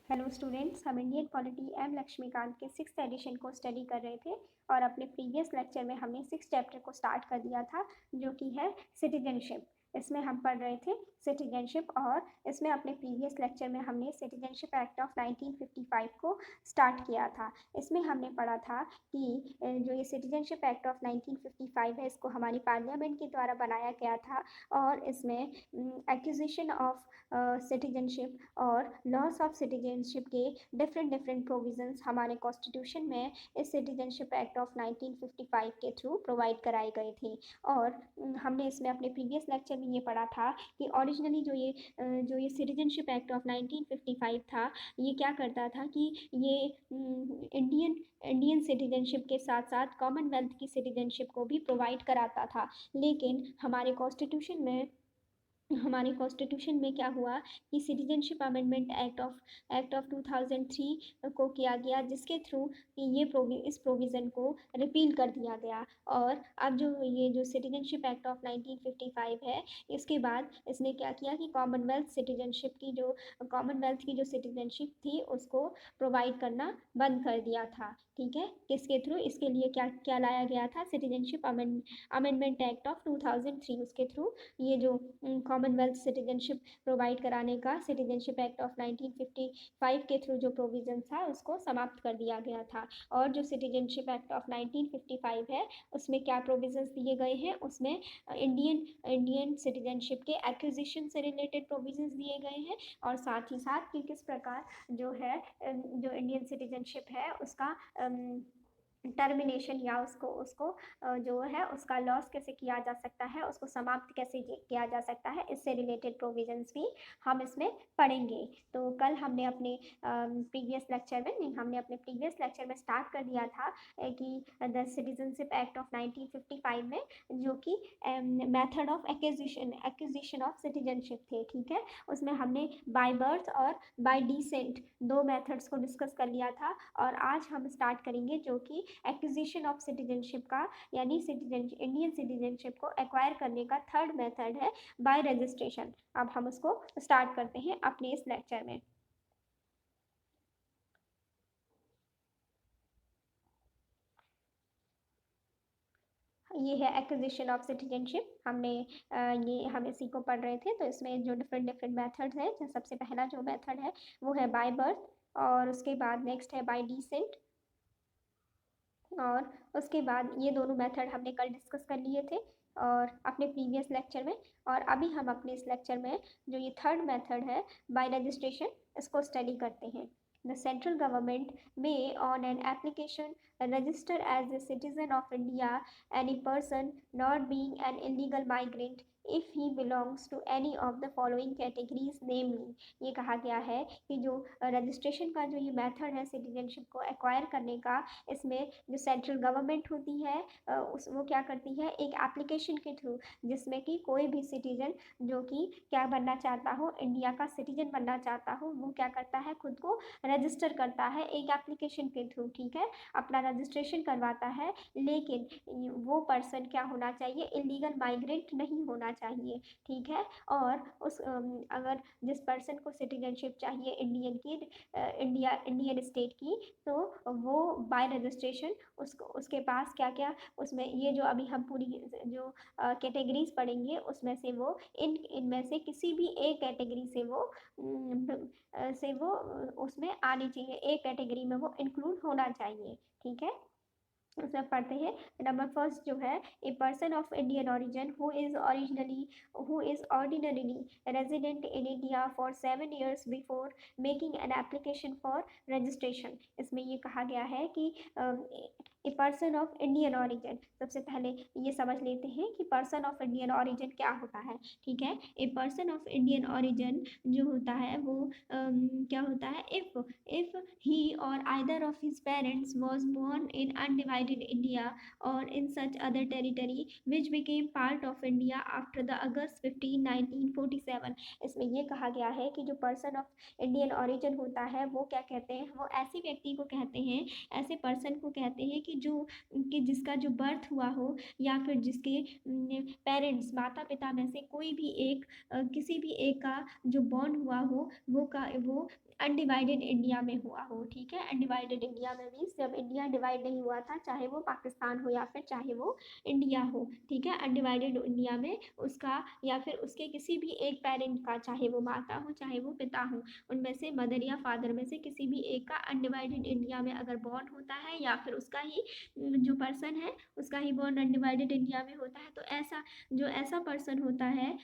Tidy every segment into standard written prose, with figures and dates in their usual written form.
Hello students, हम Indian polity M Laxmikant के 6th addition को स्टडी कर रहे थे और अपने प्रीवियस लेक्चर में हमने 6 चैप्टर को स्टार्ट कर दिया था जो कि है सिटीजनशिप। इसमें हम पढ़ रहे थे सिटीजनशिप और इसमें अपने प्रीवियस लेक्चर में हमने सिटीजनशिप एक्ट ऑफ 1955 को स्टार्ट किया था। इसमें हमने पढ़ा था कि जो ये सिटीजनशिप एक्ट ऑफ 1955 है इसको हमारी पार्लियामेंट के द्वारा बनाया गया था और इसमें एक्विजिशन ऑफ सिटीजनशिप और लॉस ऑफ सिटीजनशिप के डिफरेंट प्रोविजंस हमारे कॉन्स्टिट्यूशन में इस सिटीजनशिप एक्ट ऑफ 1955 के थ्रू प्रोवाइड कराए गए थे। और हमने इसमें अपने प्रीवियस लेक्चर में ये पढ़ा था कि ओरिजिनली जो ये सिटीजनशिप एक्ट ऑफ 1955 था, ये क्या करता था कि ये इंडियन सिटीजनशिप के साथ साथ कॉमनवेल्थ की सिटीजनशिप को भी प्रोवाइड कराता था। लेकिन हमारे कॉन्स्टिट्यूशन में क्या हुआ कि सिटीजनशिप अमेंडमेंट एक्ट ऑफ 2003 को किया गया, जिसके थ्रू इस प्रोविज़न को रिपील कर दिया गया। और अब जो सिटीजनशिप एक्ट ऑफ 1955 है, इसके बाद इसने क्या किया कि कॉमनवेल्थ की जो सिटीजनशिप थी उसको प्रोवाइड करना बंद कर दिया था। ठीक है, किसके थ्रू? इसके लिए क्या क्या लाया गया था? सिटीजनशिप अमेंडमेंट एक्ट ऑफ 2003, उसके थ्रू ये जो कॉमनवेल्थ सिटीजनशिप प्रोवाइड कराने का सिटीजनशिप एक्ट ऑफ 1955 के थ्रू जो प्रोविज़न था उसको समाप्त कर दिया गया था। और जो सिटीजनशिप एक्ट ऑफ 1955 है उसमें क्या प्रोविजंस दिए गए हैं? उसमें इंडियन सिटीजनशिप के एक्विजिशन से रिलेटेड प्रोविजंस दिए गए हैं और साथ ही साथ कि किस प्रकार जो इंडियन सिटीजनशिप है उसका टर्मिनेशन या उसको उसको जो है उसका लॉस कैसे किया जा सकता है, उसको समाप्त कैसे किया जा सकता है, इससे रिलेटेड प्रोविजंस भी हम इसमें पढ़ेंगे। तो कल हमने अपने प्रीवियस लेक्चर में स्टार्ट कर दिया था कि द सिटीजनशिप एक्ट ऑफ 1955 में जो कि method of acquisition of citizenship थे। ठीक है, उसमें हमने बाय बर्थ और बाय डिसेंट दो मेथड्स को डिस्कस कर लिया था और आज हम स्टार्ट करेंगे जो कि एक्विजिशन ऑफ सिटीजनशिप का, यानी इंडियन सिटीजनशिप को एक्वायर करने का थर्ड मेथड है बाय रजिस्ट्रेशन। अब हम उसको स्टार्ट करते हैं अपने इस लेक्चर में। ये है एक्विजिशन ऑफ सिटीजनशिप। हम इसी को पढ़ रहे थे। तो इसमें जो डिफरेंट मेथड्स हैं, जो सबसे पहला जो मेथड है वो है बाय बर्थ और उसके बाद नेक्स्ट है बाय डिसेंट और उसके बाद ये दोनों मेथड हमने कल डिस्कस कर लिए थे और अपने प्रीवियस लेक्चर में। और अभी हम अपने इस लेक्चर में जो ये थर्ड मेथड है बाय रजिस्ट्रेशन, इसको स्टडी करते हैं। The central government may, on an application, register as a citizen of India any person not being an illegal migrant if he belongs to any of the following categories, namely। ये कहा गया है कि जो registration का जो ये method है सिटीजनशिप को एक्वायर करने का, इसमें जो सेंट्रल गवर्नमेंट होती है वो क्या करती है, एक एप्लीकेशन के थ्रू, जिसमें कि कोई भी सिटीजन जो कि क्या बनना चाहता हो, इंडिया का सिटीजन बनना चाहता हो, वो क्या करता है, खुद को रजिस्टर करता है एक एप्लीकेशन के थ्रू। ठीक है, अपना रजिस्ट्रेशन करवाता है, लेकिन वो पर्सन क्या होना चाहिए, इलीगल माइग्रेंट नहीं होना चाहिए। ठीक है, और अगर जिस पर्सन को सिटीजनशिप चाहिए इंडियन स्टेट की, तो वो बाय रजिस्ट्रेशन उसके पास क्या क्या, उसमें ये जो अभी हम पूरी जो कैटेगरीज पढ़ेंगे उसमें से वो इनमें से किसी भी एक कैटेगरी से वो उसमें आनी चाहिए, एक कैटेगरी में वो इंक्लूड होना चाहिए। ठीक है, उसमें पढ़ते हैं। नंबर फर्स्ट जो है, a person of Indian origin who is ordinarily resident in India for 7 years before making an application for registration. इसमें ये कहा गया है कि ए पर्सन ऑफ इंडियन ऑरिजिन, सबसे पहले ये समझ लेते हैं कि पर्सन ऑफ इंडियन ऑरिजिन क्या होता है। ठीक है, a person of Indian origin जो होता है वो क्या होता है, if he or either of his parents was born in undivided India or in such other territory which became part of India after the August 15, 1947। इसमें ये कहा गया है कि जो पर्सन ऑफ इंडियन ऑरिजिन होता है वो क्या कहते हैं, वो ऐसे व्यक्ति को कहते हैं, ऐसे पर्सन को कहते हैं कि जिसका जो बर्थ हुआ हो या फिर जिसके पेरेंट्स, माता पिता में से कोई भी एक किसी भी एक का जो बॉर्न हुआ हो वो अनडिवाइडेड इंडिया में हुआ हो, ठीक है। अनडिवाइडेड इंडिया में मीन्स जब इंडिया डिवाइड नहीं हुआ था, चाहे वो पाकिस्तान हो या फिर चाहे वो इंडिया हो, ठीक है। अनडिवाइडेड इंडिया में उसका या फिर उसके किसी भी एक पेरेंट का, चाहे वो माता हो चाहे वो पिता हो, उनमें से मदर या फादर में से किसी भी एक का अनडिवाइडेड इंडिया में अगर बॉर्न होता है या फिर उसका ही जो पर्सन है उसका ही बॉर्न अनडिवाइडेड इंडिया में होता है, तो ऐसा पर्सन होता है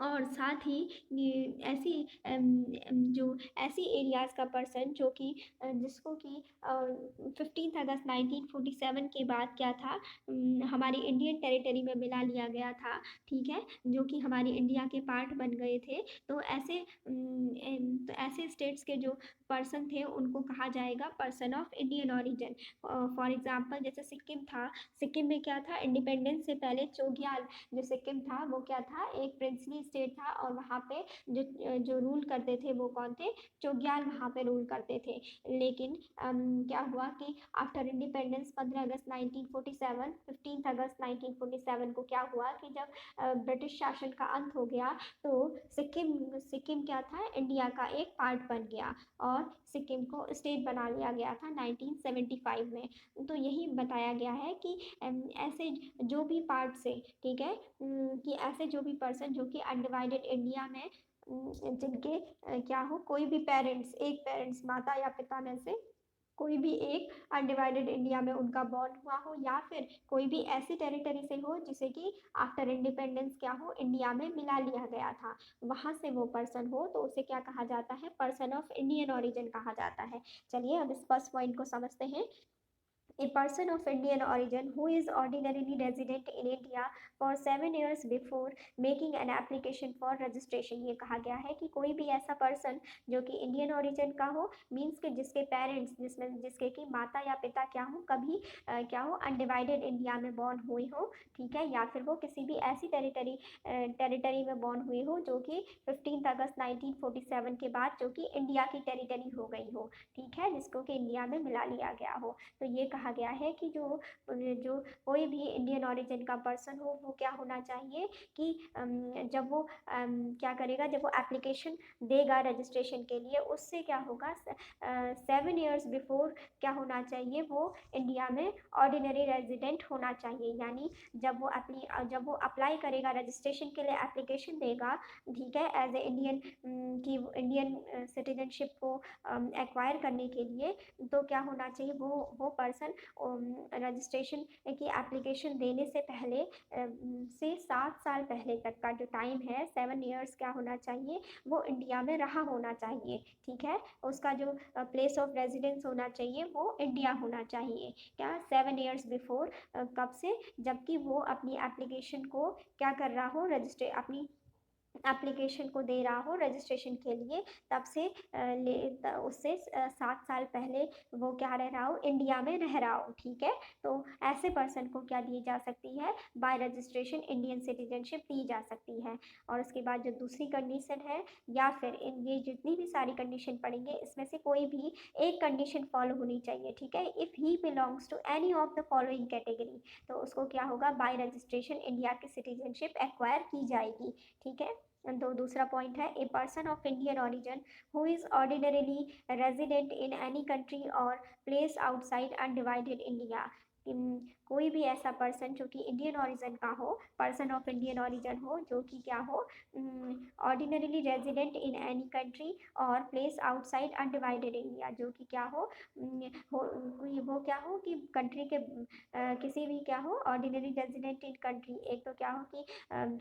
और साथ ही ये ऐसी जो ऐसी एरियाज़ का पर्सन जो कि जिसको कि 15 अगस्त 1947 के बाद क्या था, हमारी इंडियन टेरिटरी में मिला लिया गया था, ठीक है, जो कि हमारी इंडिया के पार्ट बन गए थे। तो ऐसे स्टेट्स के जो पर्सन थे उनको कहा जाएगा person of Indian origin. For example जैसे सिक्किम था, सिक्किम में क्या था, इंडिपेंडेंस से पहले चोग्याल जो सिक्किम था वो क्या था, एक प्रिंसली स्टेट था और वहाँ पे जो रूल करते थे वो कौन थे, चोग्याल वहाँ पे रूल करते थे। लेकिन क्या हुआ कि आफ्टर इंडिपेंडेंस 15 अगस्त 1947, 15 अगस्त 1947 को क्या हुआ कि जब ब्रिटिश शासन का अंत हो गया तो सिक्किम सिक्किम क्या था, इंडिया का एक पार्ट बन गया और सिक्किम को स्टेट बना लिया गया था 1975 में। तो यही बताया गया है कि ऐसे जो भी पार्ट से, ठीक है, कि ऐसे जो भी पर्सन जो कि अनडिवाइडेड इंडिया में जिनके क्या हो, कोई भी पेरेंट्स, एक पेरेंट्स माता या पिता में से कोई भी एक अनडिवाइडेड इंडिया में उनका बॉर्न हुआ हो या फिर कोई भी ऐसी टेरिटरी से हो जिसे कि आफ्टर इंडिपेंडेंस क्या हो, इंडिया में मिला लिया गया था, वहाँ से वो पर्सन हो तो उसे क्या कहा जाता है, पर्सन ऑफ इंडियन ऑरिजिन कहा जाता है। चलिए अब इस फर्स्ट पॉइंट को समझते हैं। A person of Indian origin who is ordinarily resident in India for 7 years before making an application for registration, ये कहा गया है कि कोई भी ऐसा पर्सन जो कि इंडियन ओरिजिन का हो, मीन्स कि जिसके पेरेंट्स, जिसके कि माता या पिता क्या हो, कभी क्या हो, अनडिवाइडेड इंडिया में बॉर्न हुए हो, ठीक है, या फिर वो किसी भी ऐसी टेरिटरी में बॉर्न हुए हो जो कि 15 अगस्त 1947 के बाद जो कि इंडिया की टेरिटरी हो गई हो, ठीक है, जिसको कि इंडिया में मिला लिया गया हो। तो ये कहा गया है कि जो जो कोई भी इंडियन ऑरिजिन का पर्सन हो वो क्या होना चाहिए कि जब वो क्या करेगा, जब वो एप्लीकेशन देगा रजिस्ट्रेशन के लिए, उससे क्या होगा, 7 years बिफोर क्या होना चाहिए, वो इंडिया में ऑर्डिनरी रेजिडेंट होना चाहिए। यानी जब वो अप्लाई करेगा रजिस्ट्रेशन के लिए, एप्लीकेशन देगा, ठीक है, एज ए इंडियन की इंडियन सिटीजनशिप को एक्वायर करने के लिए, तो क्या होना चाहिए, वो पर्सन रजिस्ट्रेशन की एप्लीकेशन देने से पहले से 7 साल पहले तक का जो टाइम है, 7 years क्या होना चाहिए, वो इंडिया में रहा होना चाहिए, ठीक है। उसका जो प्लेस ऑफ रेजिडेंस होना चाहिए वो इंडिया होना चाहिए, क्या, 7 years बिफोर, कब से, जबकि वो अपनी एप्लीकेशन को क्या कर रहा हो, अपनी एप्लीकेशन को दे रहा हो रजिस्ट्रेशन के लिए, तब से उससे 7 साल पहले वो क्या रह रहा हो, इंडिया में रह रहा हो, ठीक है। तो ऐसे पर्सन को क्या दी जा सकती है, बाय रजिस्ट्रेशन इंडियन सिटीजनशिप दी जा सकती है। और उसके बाद जो दूसरी कंडीशन है, या फिर ये जितनी भी सारी कंडीशन पढ़ेंगे इसमें से कोई भी एक कंडीशन फॉलो होनी चाहिए, ठीक है। If he belongs to any of the following category, तो उसको क्या होगा, बाय रजिस्ट्रेशन इंडिया की सिटीजनशिप एक्वायर की जाएगी, ठीक है। तो दूसरा पॉइंट है, a person of Indian origin who is ordinarily resident in any country or place outside undivided India. कोई भी ऐसा पर्सन जो कि इंडियन ऑरिजिन का हो, पर्सन ऑफ इंडियन ऑरिजिन हो, जो कि क्या हो, ordinarily resident in any country or place outside undivided India, जो कि क्या हो, वो क्या हो कि कंट्री के किसी भी क्या हो, ऑर्डिनरी रेजिडेंट इन कंट्री, एक तो क्या हो कि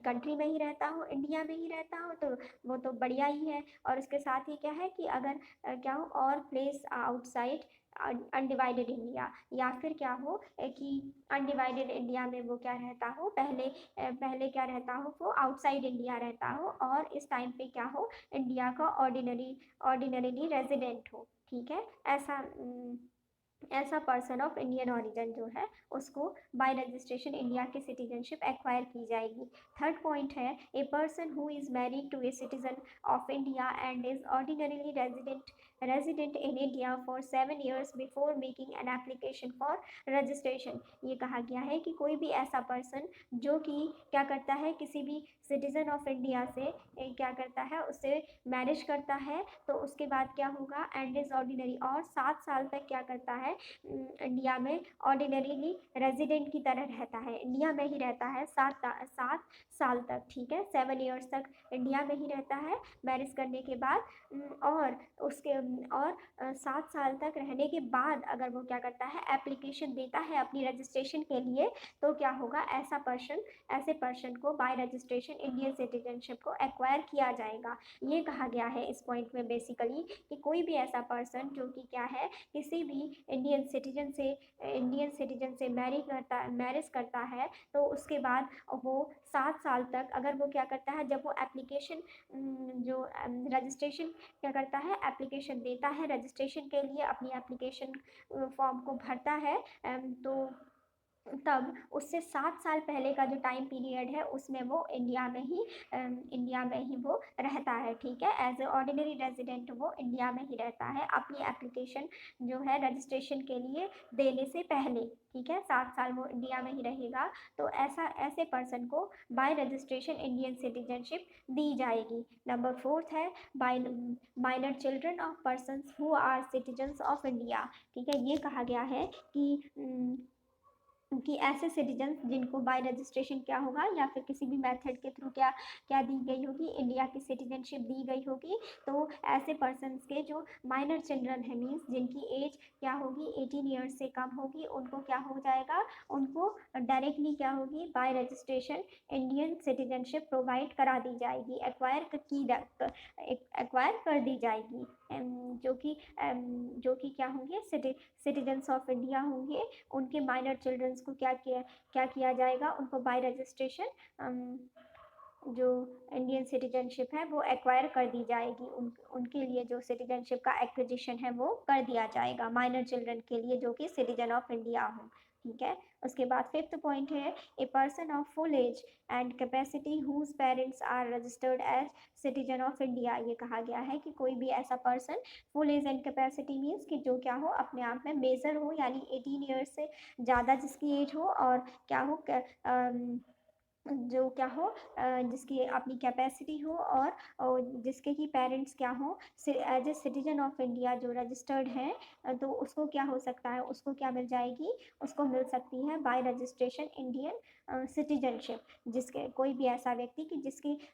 कंट्री में ही रहता हो, इंडिया में ही रहता हो, तो वो तो बढ़िया ही है। और उसके साथ ही क्या है कि अगर क्या हो, और प्लेस आउटसाइड अनडिवाइडेड इंडिया, या फिर क्या हो कि अनडिवाइडेड इंडिया में वो क्या रहता हो, पहले क्या रहता हो, वो आउटसाइड इंडिया रहता हो और इस टाइम पे क्या हो, इंडिया का ऑर्डिनरीली रेजिडेंट हो, ठीक है। ऐसा ऐसा पर्सन ऑफ इंडियन ओरिजिन जो है उसको बाय रजिस्ट्रेशन इंडिया की सिटीजनशिप एक्वायर की जाएगी। थर्ड पॉइंट है a person who is married to a citizen of India and is ordinarily resident in India for 7 years before making an application for registration. ये कहा गया है कि कोई भी ऐसा पर्सन जो कि क्या करता है, किसी भी सिटीजन ऑफ इंडिया से क्या करता है, उससे मैरिज करता है, तो उसके बाद क्या होगा, एंड इज ऑर्डिनरी, और 7 साल तक क्या करता है, इंडिया में ऑर्डिनरीली रेजिडेंट की तरह रहता है, इंडिया में ही रहता है 7 साल तक, ठीक है, 7 years तक इंडिया में ही रहता है मैरिज करने के बाद। और उसके और 7 साल तक रहने के बाद अगर वो क्या करता है, एप्लीकेशन देता है अपनी रजिस्ट्रेशन के लिए, तो क्या होगा, ऐसे पर्सन को बाय रजिस्ट्रेशन इंडियन सिटीजनशिप को एक्वायर किया जाएगा। ये कहा गया है इस पॉइंट में बेसिकली कि कोई भी ऐसा पर्सन जो कि क्या है, किसी भी इंडियन सिटीजन से मैरिज करता है, तो उसके बाद वो 7 साल तक अगर वो क्या करता है, जब वो एप्लीकेशन जो रजिस्ट्रेशन क्या करता है, एप्लीकेशन देता है रजिस्ट्रेशन के लिए, अपनी एप्लीकेशन फॉर्म को भरता है, तो तब उससे 7 साल पहले का जो टाइम पीरियड है उसमें वो इंडिया में ही वो रहता है, ठीक है, एज ए ऑर्डिनरी रेजिडेंट वो इंडिया में ही रहता है अपनी एप्लीकेशन जो है रजिस्ट्रेशन के लिए देने से पहले, ठीक है, 7 साल वो इंडिया में ही रहेगा। तो ऐसे पर्सन को बाय रजिस्ट्रेशन इंडियन सिटीजनशिप दी जाएगी। नंबर 4 है minor children of persons who are citizens of India, ठीक है, ये कहा गया है कि ऐसे सिटीजन जिनको बाय रजिस्ट्रेशन क्या होगा या फिर किसी भी मेथड के थ्रू क्या क्या दी गई होगी, इंडिया की सिटीजनशिप दी गई होगी, तो ऐसे पर्सन्स के जो माइनर चिल्ड्रन है, मीन्स जिनकी एज क्या होगी 18 ईयर्स से कम होगी, उनको क्या हो जाएगा, उनको डायरेक्टली क्या होगी, bye registration Indian citizenship provide करा दी जाएगी, एक्वायर कर दी जाएगी, जो कि क्या होंगे, सिटीजन्स ऑफ इंडिया होंगे। उनके माइनर चिल्ड्रंस को क्या किया जाएगा, उनको बाय रजिस्ट्रेशन जो इंडियन सिटीजनशिप है वो एक्वायर कर दी जाएगी, उनके लिए जो सिटीजनशिप का एक्विजिशन है वो कर दिया जाएगा माइनर चिल्ड्रन के लिए जो कि सिटीजन ऑफ इंडिया हो, ठीक है। उसके बाद 5th पॉइंट है a person of full age and capacity whose parents are registered as citizen of India. ये कहा गया है कि कोई भी ऐसा person full age and capacity means कि जो क्या हो, अपने आप में मेजर हो, यानी 18 ईयर्स से ज़्यादा जिसकी एज हो, और क्या हो, जो क्या हो, जिसकी अपनी कैपेसिटी हो, और जिसके कि पेरेंट्स क्या हो, as a citizen of India जो रजिस्टर्ड है, तो उसको क्या हो सकता है, उसको क्या मिल जाएगी, उसको मिल सकती है बाय रजिस्ट्रेशन इंडियन सिटीजनशिप। जिसके कोई भी ऐसा व्यक्ति कि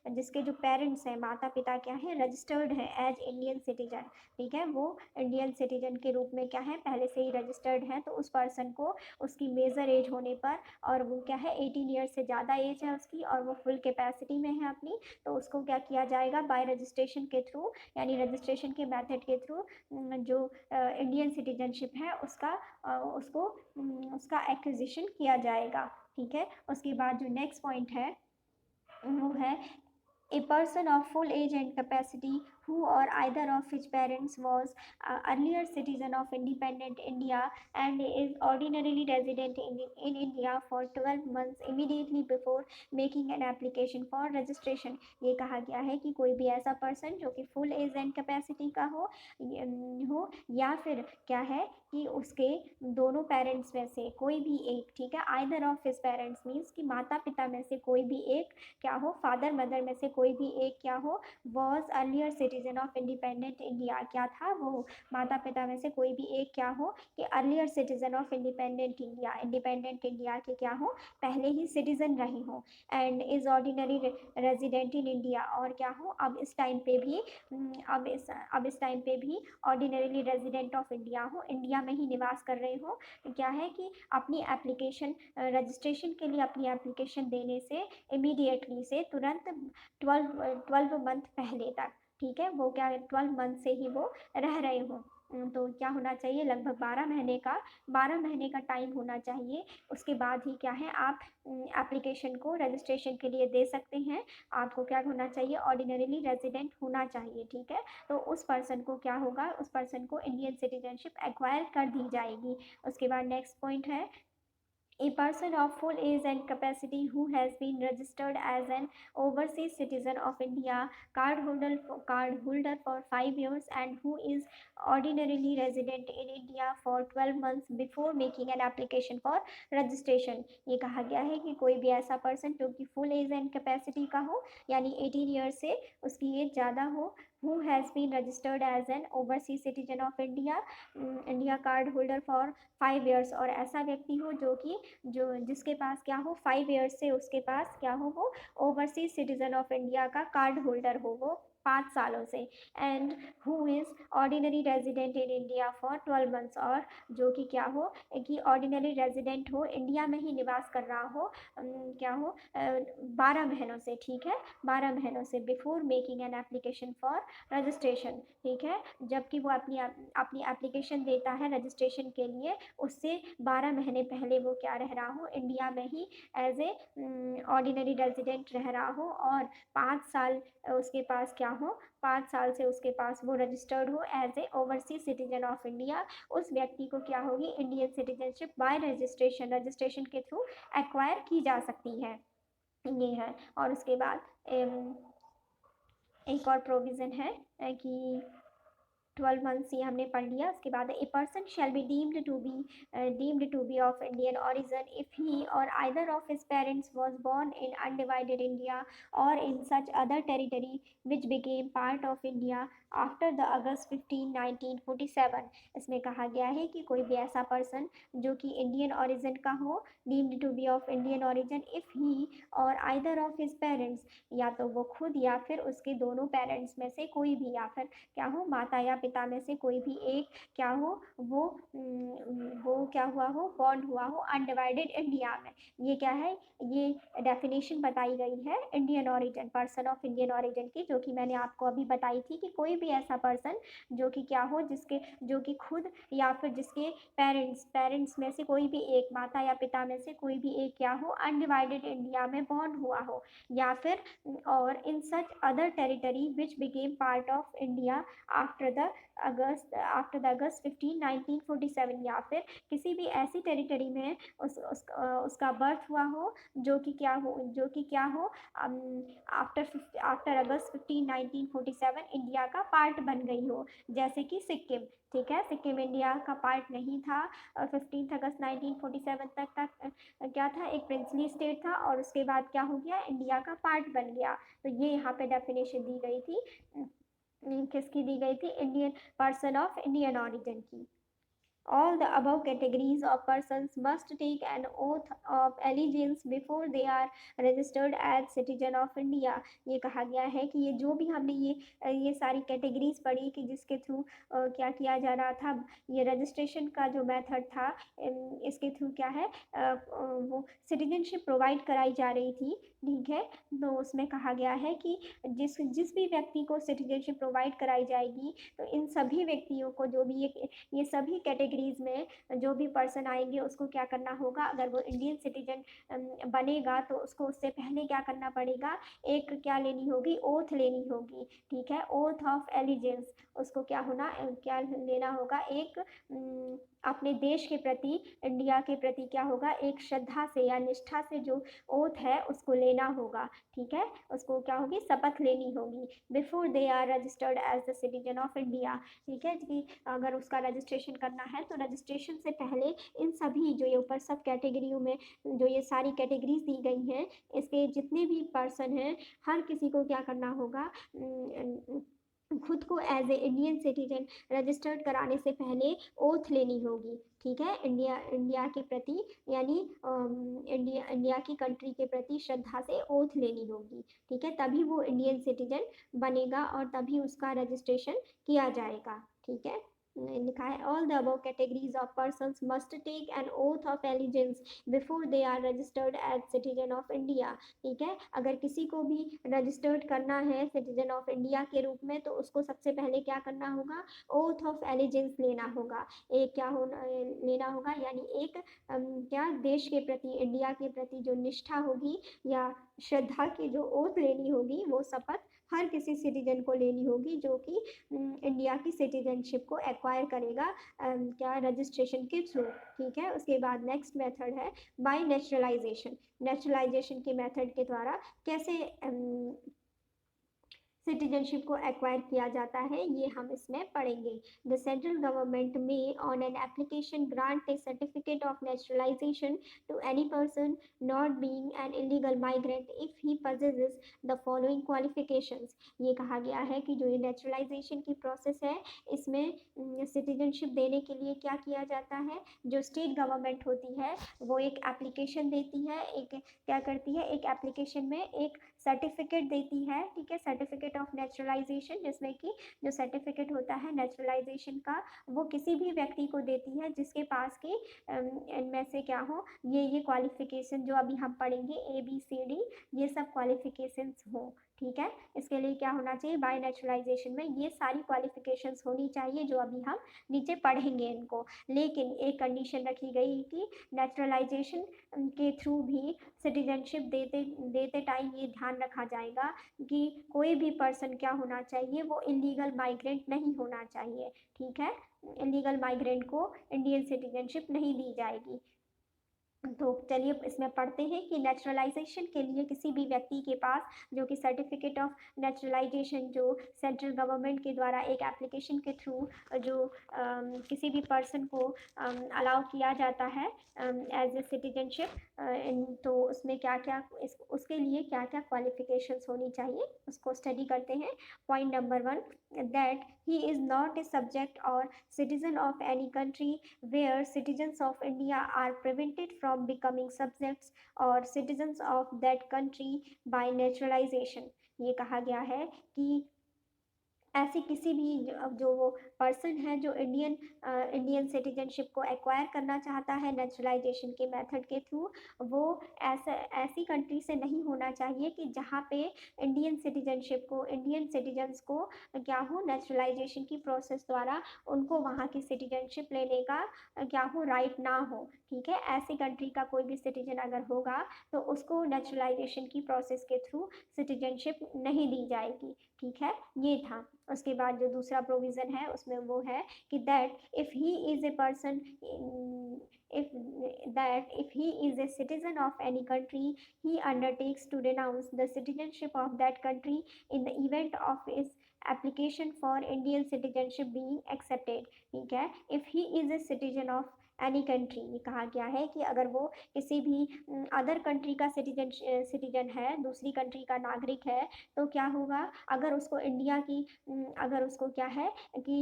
जिसके जो पेरेंट्स हैं, माता पिता क्या है, रजिस्टर्ड है एज इंडियन सिटीजन, ठीक है, वो इंडियन सिटीजन के रूप में क्या है, पहले से ही रजिस्टर्ड है, तो उस पर्सन को उसकी मेजर एज होने पर, और वो क्या है 18 ईयर्स से ज़्यादा एज है उसकी, और वो फुल कैपेसिटी में है अपनी, तो उसको क्या किया जाएगा, बाय रजिस्ट्रेशन के थ्रू, यानी रजिस्ट्रेशन के मेथड के थ्रू जो इंडियन सिटीजनशिप है उसका एक्विजिशन किया जाएगा, ठीक है। उसके बाद जो नेक्स्ट पॉइंट है वो है a person of full age and capacity who or either of his parents was earlier citizen of independent India and is ordinarily resident in India for 12 months immediately before making an application for registration। ये कहा गया है कि कोई भी ऐसा person जो कि फुल एज एंड कैपेसिटी का हो या फिर क्या है कि उसके दोनों पेरेंट्स में से कोई भी एक, ठीक है, either of his parents means कि माता पिता में से कोई भी एक क्या हो, फादर मदर में से कोई भी एक क्या हो, was earlier citizen of independent India, क्या था वो, माता पिता में से कोई भी एक क्या हो कि earlier citizen of independent India के क्या हो, पहले ही सिटीजन रहे हो, and is ordinary resident in India, और क्या हो, अब इस टाइम पे भी ऑर्डिनरीली रेजिडेंट ऑफ इंडिया हो, इंडिया में ही निवास कर रहे हो, क्या है कि अपनी एप्लीकेशन रजिस्ट्रेशन के लिए अपनी एप्लीकेशन देने से इमीडिएटली से तुरंत 12 मंथ पहले तक, ठीक है, वो क्या 12 मंथ से ही वो रह रहे हों। तो क्या होना चाहिए, लगभग 12 महीने का टाइम होना चाहिए। उसके बाद ही क्या है, आप एप्लीकेशन को रजिस्ट्रेशन के लिए दे सकते हैं। आपको क्या होना चाहिए, ऑर्डिनरीली रेजिडेंट होना चाहिए। ठीक है, तो उस पर्सन को क्या होगा, उस पर्सन को इंडियन सिटीजनशिप एक्वायर कर दी जाएगी। उसके बाद नेक्स्ट पॉइंट है, a person of full age and capacity who has been registered as an overseas citizen of India, card holder for 5 years, and who is ordinarily resident in India for 12 months before making an application for registration। ये कहा गया है कि कोई भी ऐसा person जो कि फुल एज एंड कैपेसिटी का हो, यानी 18 ईयर्स से उसकी एज ज़्यादा हो, who has been registered as an overseas citizen of India card holder for 5 years, और ऐसा व्यक्ति हो जो जिसके पास क्या हो 5 ईयर्स से उसके पास क्या हो, वो ओवरसीज सिटीजन ऑफ इंडिया का कार्ड होल्डर हो, वो 5 सालों से। And who is ordinary resident in India for 12 months, और जो कि क्या हो कि ऑर्डिनरी रेजिडेंट हो, इंडिया में ही निवास कर रहा हो, क्या हो 12 महीनों से। ठीक है, 12 महीनों से before making an application for registration. ठीक है, जबकि वो अपनी एप्लीकेशन देता है रजिस्ट्रेशन के लिए, उससे 12 महीने पहले वो क्या रह रहा हो, इंडिया में ही एज ए ऑर्डिनरी रेजिडेंट रह रहा हो, और 5 साल उसके पास क्या हो, 5 साल से उसके पास वो रजिस्टर्ड हो as a overseas citizen of India. उस व्यक्ति को क्या होगी, इंडियन सिटीजनशिप बाय रजिस्ट्रेशन के थ्रू एक्वायर की जा सकती है। ये है। और उसके बाद एक और प्रोविज़न है कि 12 मंथ्स ये हमने पढ़ लिया। उसके बाद a person shall be deemed to be of Indian origin if he or either of his parents was born in undivided India or in such other territory which became part of India after the August 15 1947। इसमें कहा गया है कि कोई भी ऐसा person जो कि इंडियन ऑरिजन का हो, deemed to be of Indian origin if he or either of his parents, या तो वो खुद या फिर उसके दोनों पेरेंट्स में से कोई भी, या फिर क्या हो माता या पिता में से कोई भी एक क्या हो, वो क्या हुआ हो, बॉर्न हुआ हो अनडिवाइडेड इंडिया में। ये क्या है, ये डेफिनेशन बताई गई है Indian origin, person of Indian origin की, जो कि मैंने आपको अभी बताई थी कि कोई भी ऐसा पर्सन जो कि क्या हो, जो कि खुद या फिर जिसके पेरेंट्स में से कोई भी एक, माता या पिता में से कोई भी एक क्या हो, अनडिवाइडेड इंडिया में बॉर्न हुआ हो, या फिर or in such other territory which became part of India after the August 15 1947, या फिर किसी भी ऐसी टेरिटरी में उसका बर्थ हुआ हो जो कि क्या हो आफ्टर अगस्त 15 1947 इंडिया का पार्ट बन गई हो, जैसे कि सिक्किम। ठीक है, सिक्किम इंडिया का पार्ट नहीं था 15 अगस्त 1947 तक क्या था, एक प्रिंसली स्टेट था, और उसके बाद क्या हो गया, इंडिया का पार्ट बन गया। तो ये यहाँ पे डेफिनेशन दी गई थी, किसकी दी गई थी, Indian person of Indian origin की। All the above categories of persons must take an oath of allegiance before they are registered as citizen of India। ये कहा गया है कि ये जो भी हमने ये सारी कैटेगरीज पढ़ी कि जिसके थ्रू क्या किया जा रहा था, ये रजिस्ट्रेशन का जो मेथड था, इसके थ्रू क्या है वो सिटीजनशिप प्रोवाइड कराई जा रही थी। ठीक है, तो उसमें कहा गया है कि जिस भी व्यक्ति को सिटीजनशिप प्रोवाइड कराई जाएगी, तो इन सभी व्यक्तियों को जो भी ये सभी कैटेगरीज में जो भी पर्सन आएंगे उसको क्या करना होगा, अगर वो इंडियन सिटीजन बनेगा तो उसको उससे पहले क्या करना पड़ेगा, एक क्या लेनी होगी, ओथ लेनी होगी। ठीक है, ओथ ऑफ एलिजेंस, उसको क्या लेना होगा, एक अपने देश के प्रति, इंडिया के प्रति क्या होगा, एक श्रद्धा से या निष्ठा से जो ओथ है उसको लेना होगा। ठीक है, उसको क्या होगी, शपथ लेनी होगी before they are registered as the citizen of India. ठीक है, कि अगर उसका रजिस्ट्रेशन करना है तो रजिस्ट्रेशन से पहले इन सभी जो ये ऊपर सब कैटेगरियों में जो ये सारी कैटेगरीज दी गई हैं, इसके जितने भी पर्सन हैं, हर किसी को क्या करना होगा, खुद को as a Indian citizen registered कराने से पहले ओथ लेनी होगी। ठीक है, इंडिया के प्रति, यानी इंडिया की कंट्री के प्रति श्रद्धा से ओथ लेनी होगी। ठीक है, तभी वो इंडियन सिटीजन बनेगा और तभी उसका रजिस्ट्रेशन किया जाएगा। ठीक है, लिखा है all the above categories of persons must take an oath of allegiance before they are registered as citizen of India. ठीक है, अगर किसी को भी रजिस्टर्ड करना है सिटीजन ऑफ इंडिया के रूप में तो उसको सबसे पहले क्या करना होगा, ओथ ऑफ एलिजेंस लेना होगा। एक क्या होना लेना होगा, यानी एक क्या देश के प्रति, इंडिया के प्रति जो निष्ठा होगी या श्रद्धा की जो ओथ लेनी होगी, वो शपथ हर किसी सिटीजन को लेनी होगी जो कि इंडिया की सिटीजनशिप को एक्वायर करेगा क्या रजिस्ट्रेशन के थ्रू। ठीक है, उसके बाद नेक्स्ट मेथड है बाय नेचुरलाइजेशन। नेचुरलाइजेशन के मेथड के द्वारा कैसे सिटीजनशिप को एक्वायर किया जाता है, ये हम इसमें पढ़ेंगे। The central government may on an application grant a certificate of naturalisation to any person not being an illegal migrant if he possesses the following qualifications. ये कहा गया है कि जो ये नेचुरलाइजेशन की प्रोसेस है, इसमें सिटीजनशिप देने के लिए क्या किया जाता है, जो स्टेट गवर्नमेंट होती है वो एक एप्लीकेशन देती है, एक क्या करती है, एक एप्लीकेशन में एक सर्टिफिकेट देती है। ठीक है, सर्टिफिकेट ऑफ नेचुरलाइजेशन, जिसमें कि जो सर्टिफिकेट होता है नेचुरलाइजेशन का, वो किसी भी व्यक्ति को देती है जिसके पास की इनमें से क्या हो, ये क्वालिफिकेशन जो अभी हम पढ़ेंगे ABCD, ये सब क्वालिफिकेशंस हो। ठीक है, इसके लिए क्या होना चाहिए, बाय नेचुरलाइजेशन में ये सारी क्वालिफिकेशंस होनी चाहिए जो अभी हम नीचे पढ़ेंगे इनको। लेकिन एक कंडीशन रखी गई कि नेचुरलाइजेशन के थ्रू भी सिटीजनशिप देते देते टाइम ये ध्यान रखा जाएगा कि कोई भी पर्सन क्या होना चाहिए, वो इलीगल माइग्रेंट नहीं होना चाहिए। ठीक है, इलीगल माइग्रेंट को इंडियन सिटीजनशिप नहीं दी जाएगी। तो चलिए इसमें पढ़ते हैं कि नेचुरलाइजेशन के लिए किसी भी व्यक्ति के पास जो कि सर्टिफिकेट ऑफ नेचुरलाइजेशन जो सेंट्रल गवर्नमेंट के द्वारा एक एप्लीकेशन के थ्रू जो किसी भी पर्सन को अलाउ किया जाता है एज ए सिटीजनशिप, तो उसमें क्या क्या उसके लिए क्या क्या क्वालिफिकेशंस होनी चाहिए उसको स्टडी करते हैं। Point number 1, that he is not a subject और citizen of any country where citizens of India are prevented from becoming subjects or citizens of that country by naturalization। ये कहा गया है कि ऐसी किसी भी जो वो पर्सन है जो इंडियन सिटीजनशिप को एक्वायर करना चाहता है नेचुरलाइजेशन के मेथड के थ्रू, वो ऐसी कंट्री से नहीं होना चाहिए कि जहाँ पे इंडियन सिटीजन्स को क्या हो, नेचुरलाइजेशन की प्रोसेस द्वारा उनको वहाँ की सिटीजनशिप लेने का क्या हो, राइट ना हो। ठीक है, ऐसी कंट्री का कोई भी सिटीजन अगर होगा तो उसको नेचुरलाइजेशन की प्रोसेस के थ्रू सिटीजनशिप नहीं दी जाएगी। ठीक है, ये था। उसके बाद जो दूसरा प्रोविज़न है उसमें वो है कि that if he is a person if he is a citizen of any country, he undertakes to renounce the citizenship of that country in the event of his application for Indian citizenship being accepted। ठीक है, if he is a citizen of any country, ये कहा गया है कि अगर वो किसी भी अदर कंट्री का सिटीजन है, दूसरी कंट्री का नागरिक है, तो क्या होगा, अगर उसको इंडिया की अगर उसको क्या है कि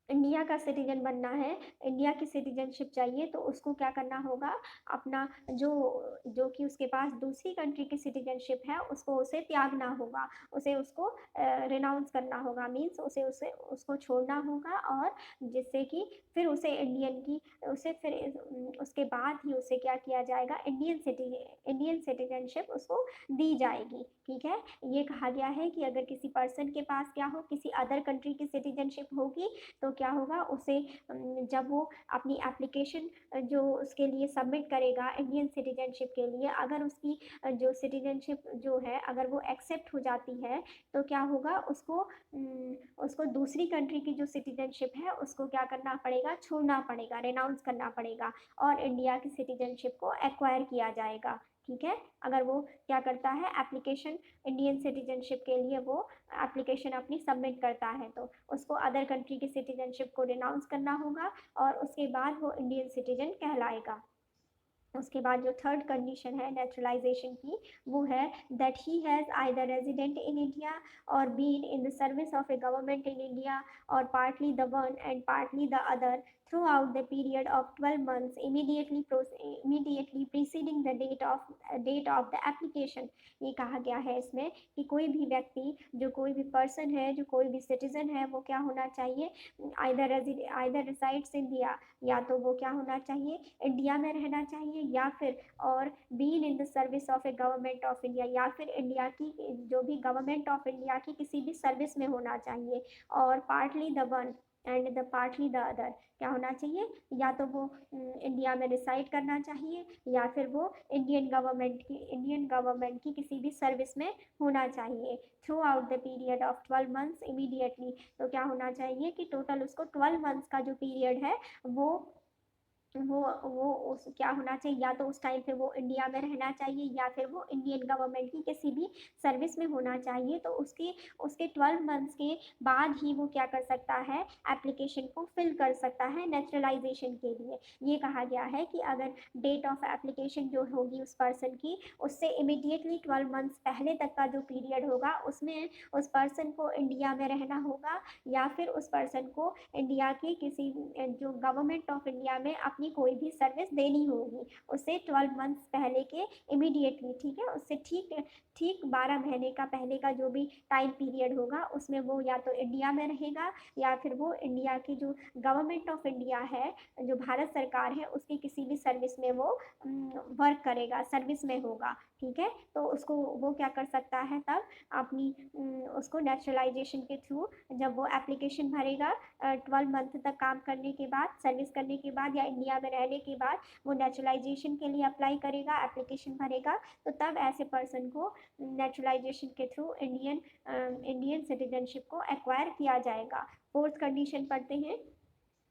इंडिया का सिटीजन बनना है, इंडिया की सिटीजनशिप चाहिए, तो उसको क्या करना होगा, अपना जो कि उसके पास दूसरी कंट्री की सिटीजनशिप है उसे त्यागना होगा, उसको रिनाउंस करना होगा, मीन्स उसको छोड़ना होगा, और जिससे कि फिर उसके बाद ही उसे क्या किया जाएगा, इंडियन सिटीजनशिप उसको दी जाएगी। ठीक है, ये कहा गया है कि अगर किसी पर्सन के पास क्या हो, किसी अदर कंट्री की सिटीजनशिप होगी, तो क्या होगा, उसे जब वो अपनी एप्लीकेशन जो उसके लिए सबमिट करेगा इंडियन सिटीजनशिप के लिए, अगर उसकी जो सिटीजनशिप जो है अगर वो एक्सेप्ट हो जाती है, तो क्या होगा, उसको दूसरी कंट्री की जो सिटीजनशिप है उसको क्या करना पड़ेगा, छोड़ना पड़ेगा, रेनाउंस करना पड़ेगा, और इंडिया की सिटीजनशिप को एक्वायर किया जाएगा। ठीक है, अगर वो क्या करता है, एप्लीकेशन इंडियन सिटीजनशिप के लिए वो एप्लीकेशन अपनी सबमिट करता है, तो उसको अदर कंट्री की सिटीजनशिप को रिनाउंस करना होगा और उसके बाद वो इंडियन सिटीजन कहलाएगा। उसके बाद जो थर्ड कंडीशन है नेचुरलाइजेशन की, वो है that he has either resident in India or been in the service of a government in India or partly the one and partly the other throughout the period of 12 months immediately preceding the date of the application। ये कहा गया है इसमें कि कोई भी व्यक्ति, जो कोई भी पर्सन है, जो कोई भी सिटीजन है, वो क्या होना चाहिए, आइदर रिसाइड्स इन इंडिया, या तो वो क्या होना चाहिए, इंडिया में रहना चाहिए, या फिर or been in the service of a government of India, या फिर इंडिया की जो भी गवर्नमेंट ऑफ इंडिया की किसी भी सर्विस में होना चाहिए, और partly the one and the partly the other, क्या होना चाहिए, या तो वो इंडिया में रिसाइड करना चाहिए, या फिर वो इंडियन गवर्नमेंट की किसी भी सर्विस में होना चाहिए through out the period of 12 months immediately. तो क्या होना चाहिए कि टोटल उसको 12 months का जो पीरियड है वो उस क्या होना चाहिए, या तो उस टाइम पे वो इंडिया में रहना चाहिए, या फिर वो इंडियन गवर्नमेंट की किसी भी सर्विस में होना चाहिए। तो उसके 12 months के बाद ही वो क्या कर सकता है, एप्लीकेशन को फिल कर सकता है नेचुरलाइजेशन के लिए। ये कहा गया है कि अगर डेट ऑफ एप्लीकेशन जो होगी उस पर्सन की, उससे इमिडिएटली 12 months पहले तक का जो पीरियड होगा, उसमें उस पर्सन को इंडिया में रहना होगा, या फिर उस पर्सन को इंडिया की किसी जो गवर्नमेंट ऑफ इंडिया में अपनी कोई भी सर्विस देनी होगी, उससे 12 months पहले के इमीडिएटली, ठीक है, उससे ठीक ठीक 12 महीने का पहले का जो भी टाइम पीरियड होगा, उसमें वो या तो इंडिया में रहेगा, या फिर वो इंडिया की जो गवर्नमेंट ऑफ इंडिया है, जो भारत सरकार है, उसकी किसी भी सर्विस में वो वर्क करेगा, सर्विस में होगा, ठीक है। तो उसको वो क्या कर सकता है तब अपनी उसको नेचुरलाइजेशन के थ्रू जब वो एप्लीकेशन भरेगा 12 month तक काम करने के बाद, सर्विस करने के बाद, या इंडिया में रहने के बाद वो नेचुरलाइजेशन के लिए अप्लाई करेगा, एप्लीकेशन भरेगा, तो तब ऐसे पर्सन को नेचुरलाइजेशन के थ्रू इंडियन सिटीजनशिप को एक्वायर किया जाएगा। फोर्थ कंडीशन पढ़ते हैं,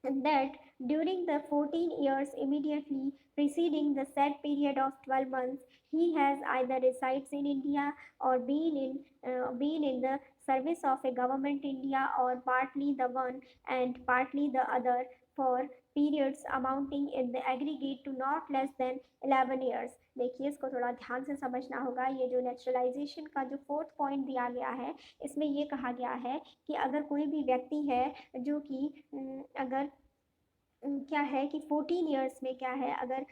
that during the 14 years immediately preceding the said period of 12 months he has either resides in India or been in the service of a government India or partly the one and partly the other for periods amounting in the aggregate to not less than 11 years। देखिए इसको थोड़ा ध्यान से समझना होगा। ये जो naturalisation का जो फोर्थ पॉइंट दिया गया है, इसमें ये कहा गया है कि अगर कोई भी व्यक्ति है जो कि अगर क्या है कि 14 ईयर्स में क्या है, अगर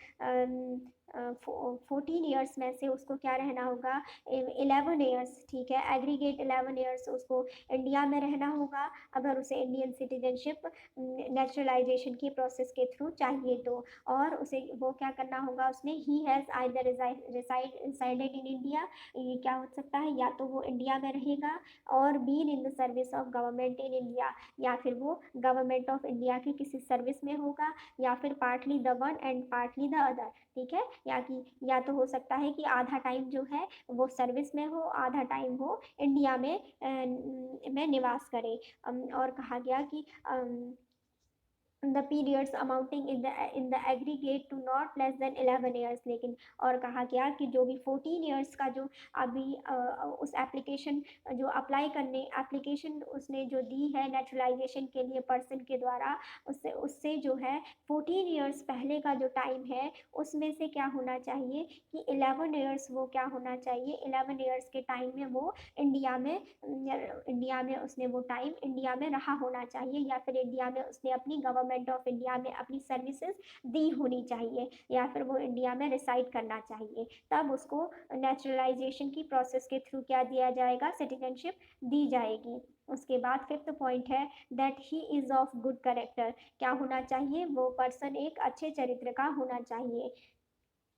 14 ईयर्स में से उसको क्या रहना होगा, 11 ईयर्स, ठीक है, एग्रीगेट 11 ईयर्स उसको इंडिया में रहना होगा, अगर उसे इंडियन सिटीजनशिप नेचुरलाइजेशन की प्रोसेस के थ्रू चाहिए तो। और उसे वो क्या करना होगा, उसने ही has either resided in India, ये क्या हो सकता है, या तो वो इंडिया में रहेगा, or been in the service of government in India, या फिर वो गवर्नमेंट ऑफ इंडिया की किसी सर्विस में होगा, या फिर partly the one and partly the other, ठीक है, या तो हो सकता है कि आधा टाइम जो है वो सर्विस में हो, आधा टाइम हो इंडिया में निवास करे। और कहा गया कि the periods amounting in the aggregate to not less than 11 years. लेकिन और कहा गया कि जो भी 14 ईयर्स का जो अभी उस एप्लीकेशन जो अप्लाई करने एप्लीकेशन उसने जो दी है नेचुरलाइजेशन के लिए पर्सन के द्वारा, उससे जो है 14 ईयर्स पहले का जो टाइम है उसमें से क्या होना चाहिए कि 11 ईयर्स वो क्या होना चाहिए, 11 ईयर्स के टाइम में वो इंडिया में उसने वो टाइम इंडिया में रहा होना चाहिए, या फिर इंडिया में उसने अपनी गवर्नमेंट ऑफ इंडिया में अपनी सर्विसेज दी होनी चाहिए, या फिर वो इंडिया में रिसाइड करना चाहिए। तब उसको नेचुरलाइजेशन की प्रोसेस के थ्रू क्या दिया जाएगा, सिटीजनशिप दी जाएगी। उसके बाद फिफ्थ पॉइंट है that he is of good character. क्या होना चाहिए, वो पर्सन एक अच्छे चरित्र का होना चाहिए।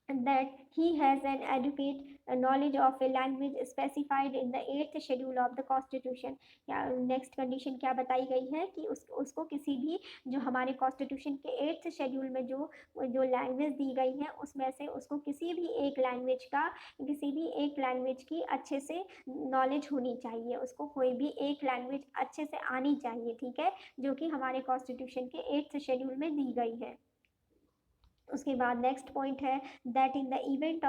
that he has an adequate knowledge of a language specified in the 8th schedule of the constitution। या नेक्स्ट कंडीशन क्या बताई गई है कि उसको किसी भी जो हमारे कॉन्स्टिट्यूशन के 8th शेड्यूल में जो लैंग्वेज दी गई है उसमें से उसको किसी भी एक लैंग्वेज की अच्छे से नॉलेज होनी चाहिए, उसको कोई भी एक लैंग्वेज अच्छे से आनी चाहिए, ठीक है, जो कि हमारे कॉन्स्टिट्यूशन के 8th शेड्यूल में दी गई है। उसके बाद नेक्स्ट पॉइंट है that in the event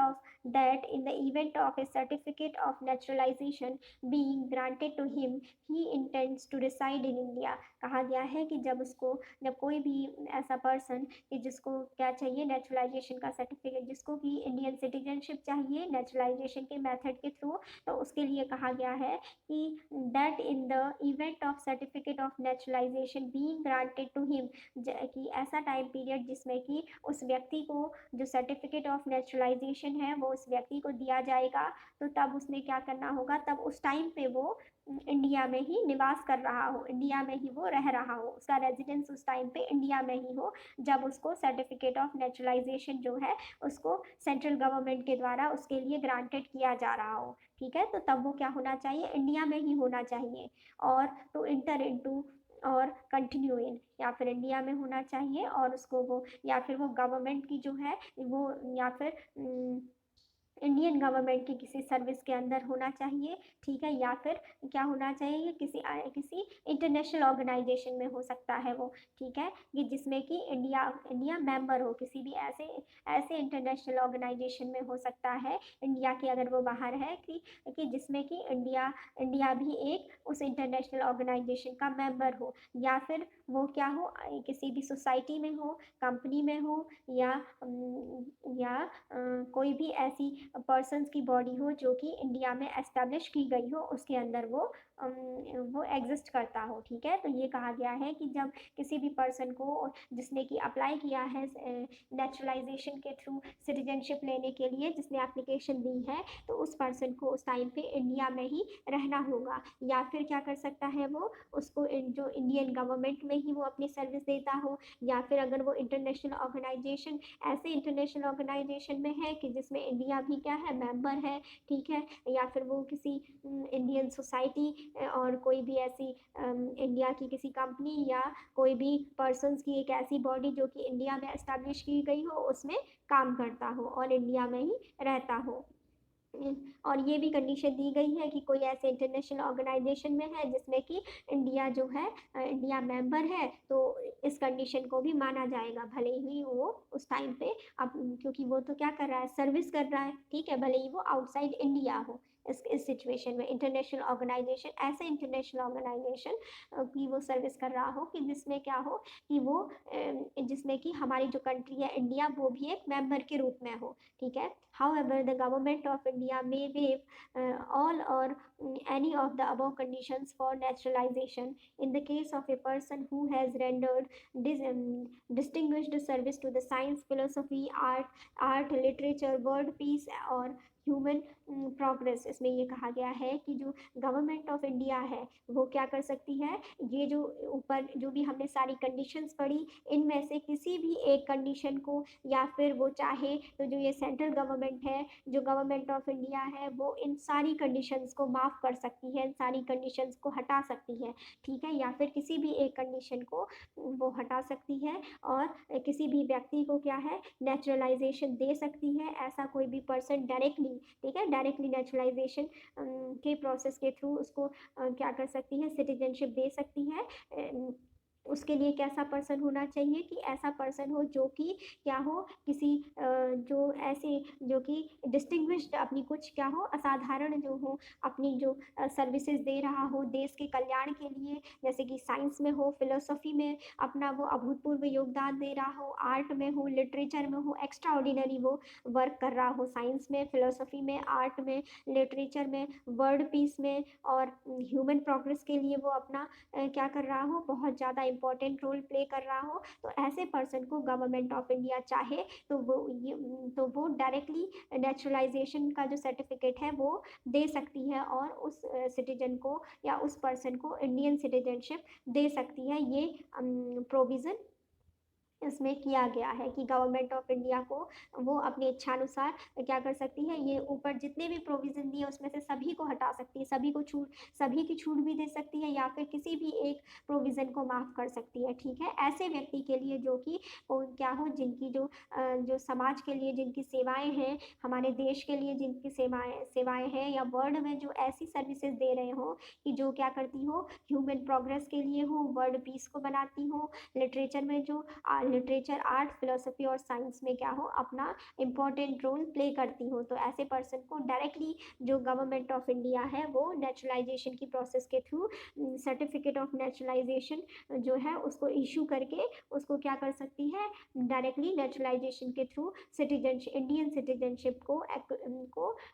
of a certificate of naturalisation being granted to him he intends to reside in India. कहा गया है कि जब कोई भी ऐसा पर्सन कि जिसको क्या चाहिए, नेचुरलाइजेशन का सर्टिफिकेट, जिसको कि इंडियन सिटीजनशिप चाहिए नेचुरलाइजेशन के मेथड के थ्रू, तो उसके लिए कहा गया है कि that in the event of certificate of naturalisation being granted to him, कि ऐसा टाइम पीरियड जिसमें कि उस व्यक्ति को जो सर्टिफिकेट ऑफ नेचुरलाइजेशन है वो उस व्यक्ति को दिया जाएगा, तो तब उसने क्या करना होगा, तब उस टाइम पे वो इंडिया में ही निवास कर रहा हो, इंडिया में ही वो रह रहा हो, उसका रेजिडेंस उस टाइम पे इंडिया में ही हो, जब उसको सर्टिफिकेट ऑफ नेचुरलाइजेशन जो है उसको सेंट्रल गवर्नमेंट के द्वारा उसके लिए ग्रांटेड किया जा रहा हो। ठीक है, तो तब वो क्या होना चाहिए, इंडिया में ही होना चाहिए। और टू इंटर इनटू और कंटिन्यू इन, या फिर इंडिया में होना चाहिए, और उसको वो या फिर वो गवर्नमेंट की जो है वो, या फिर इंडियन गवर्नमेंट की किसी सर्विस के अंदर होना चाहिए। ठीक है, या फिर क्या होना चाहिए, किसी इंटरनेशनल ऑर्गेनाइजेशन में हो सकता है वो। ठीक है, ये जिसमें कि इंडिया इंडिया मेंबर हो, किसी भी ऐसे ऐसे इंटरनेशनल ऑर्गेनाइजेशन में हो सकता है इंडिया के अगर वो बाहर है, कि जिसमें कि इंडिया इंडिया भी एक उस इंटरनेशनल ऑर्गेनाइजेशन का मेंबर हो, या फिर वो क्या हो, किसी भी सोसाइटी में हो, कंपनी में हो, या कोई भी ऐसी पर्सन्स की बॉडी हो जो कि इंडिया में एस्टेब्लिश की गई हो, उसके अंदर वो एग्जिस्ट करता हो। ठीक है, तो ये कहा गया है कि जब किसी भी पर्सन को जिसने कि अप्लाई किया है नेचुरलाइजेशन के थ्रू सिटीजनशिप लेने के लिए, जिसने एप्लीकेशन दी है, तो उस पर्सन को उस टाइम पे इंडिया में ही रहना होगा, या फिर क्या कर सकता है वो उसको जो इंडियन गवर्नमेंट में ही वो अपनी सर्विस देता हो, या फिर अगर वो इंटरनेशनल ऑर्गेनाइजेशन ऐसे इंटरनेशनल ऑर्गेनाइजेशन में है कि जिसमें इंडिया भी क्या है, मेंबर है। ठीक है, या फिर वो किसी इंडियन सोसाइटी और कोई भी ऐसी इंडिया की किसी कंपनी या कोई भी पर्सन्स की एक ऐसी बॉडी जो कि इंडिया में एस्टैब्लिश की गई हो, उसमें काम करता हो और इंडिया में ही रहता हो। और ये भी कंडीशन दी गई है कि कोई ऐसे इंटरनेशनल ऑर्गेनाइजेशन में है जिसमें कि इंडिया जो है इंडिया मेंबर है, तो इस कंडीशन को भी माना जाएगा, भले ही वो उस टाइम पे अब, क्योंकि वो तो क्या कर रहा है, सर्विस कर रहा है। ठीक है, भले ही वो आउटसाइड इंडिया हो, इस सिचुएशन में इंटरनेशनल ऑर्गेनाइजेशन, ऐसे इंटरनेशनल ऑर्गेनाइजेशन की वो सर्विस कर रहा हो कि जिसमें क्या हो, कि वो जिसमें कि हमारी जो कंट्री है इंडिया, वो भी एक मेंबर के रूप में हो। ठीक है, however the government of India may waive all or any of the above conditions for naturalization in the case of a person who has rendered distinguished service to the science, philosophy, art, literature, world peace or human progress. इसमें ये कहा गया है कि जो government of India है वो क्या कर सकती है, ये जो ऊपर जो भी हमने सारी कंडीशंस पढ़ी, इनमें से किसी भी एक कंडीशन को, या फिर वो चाहे तो जो ये सेंट्रल गवर्नमेंट है, जो गवर्नमेंट ऑफ इंडिया है, वो इन सारी कंडीशंस को माफ़ कर सकती है, इन सारी कंडीशंस को हटा सकती है। ठीक है, या फिर किसी भी एक कंडीशन को वो हटा सकती है और किसी भी व्यक्ति को क्या है, नेचुरलाइजेशन दे सकती है। ऐसा कोई भी पर्सन डायरेक्टली, ठीक है, डायरेक्टली नेचुरलाइजेशन के प्रोसेस के थ्रू उसको क्या कर सकती है, सिटीजनशिप दे सकती है। उसके लिए कैसा पर्सन होना चाहिए, कि ऐसा पर्सन हो जो कि क्या हो, किसी जो ऐसे जो कि डिस्टिंग्विश्ड, अपनी कुछ क्या हो, असाधारण जो हो, अपनी जो सर्विसेज दे रहा हो देश के कल्याण के लिए, जैसे कि साइंस में हो, फिलोसफी में अपना वो अभूतपूर्व योगदान दे रहा हो, आर्ट में हो, लिटरेचर में हो, एक्स्ट्रा ऑर्डिनरी वो वर्क कर रहा हो, साइंस में, फिलोसफी में, आर्ट में, लिटरेचर में, वर्ल्ड पीस में, और ह्यूमन प्रोग्रेस के लिए वो अपना क्या कर रहा हो, बहुत ज़्यादा इंपॉर्टेंट रोल प्ले कर रहा हो, तो ऐसे पर्सन को गवर्नमेंट ऑफ इंडिया चाहे तो वो डायरेक्टली नेचुरलाइजेशन का जो सर्टिफिकेट है वो दे सकती है, और उस सिटीजन को या उस पर्सन को इंडियन सिटीजनशिप दे सकती है। ये प्रोविज़न इसमें किया गया है कि गवर्नमेंट ऑफ इंडिया को वो अपनी इच्छानुसार क्या कर सकती है, ये ऊपर जितने भी प्रोविज़न दिए उसमें से सभी को हटा सकती है, सभी की छूट भी दे सकती है, या फिर किसी भी एक प्रोविज़न को माफ़ कर सकती है। ठीक है, ऐसे व्यक्ति के लिए जो कि क्या हो, जिनकी जो समाज के लिए जिनकी सेवाएं हैं, हमारे देश के लिए जिनकी सेवाएं हैं, या वर्ल्ड में जो ऐसी सर्विसेज दे रहे हो कि जो क्या करती हो, ह्यूमन प्रोग्रेस के लिए हो, वर्ल्ड पीस को बनाती हो, लिटरेचर में जो लिटरेचर, आर्ट, फिलोसफी और साइंस में क्या हो अपना इम्पोर्टेंट रोल प्ले करती हो। तो ऐसे पर्सन को डायरेक्टली जो गवर्नमेंट ऑफ इंडिया है वो नेचुरलाइजेशन की प्रोसेस के थ्रू सर्टिफिकेट ऑफ नेचुरलाइजेशन जो है उसको इशू करके उसको क्या कर सकती है, डायरेक्टली नेचुरलाइजेशन के थ्रू सिटीजनशिप, इंडियन सिटीजनशिप को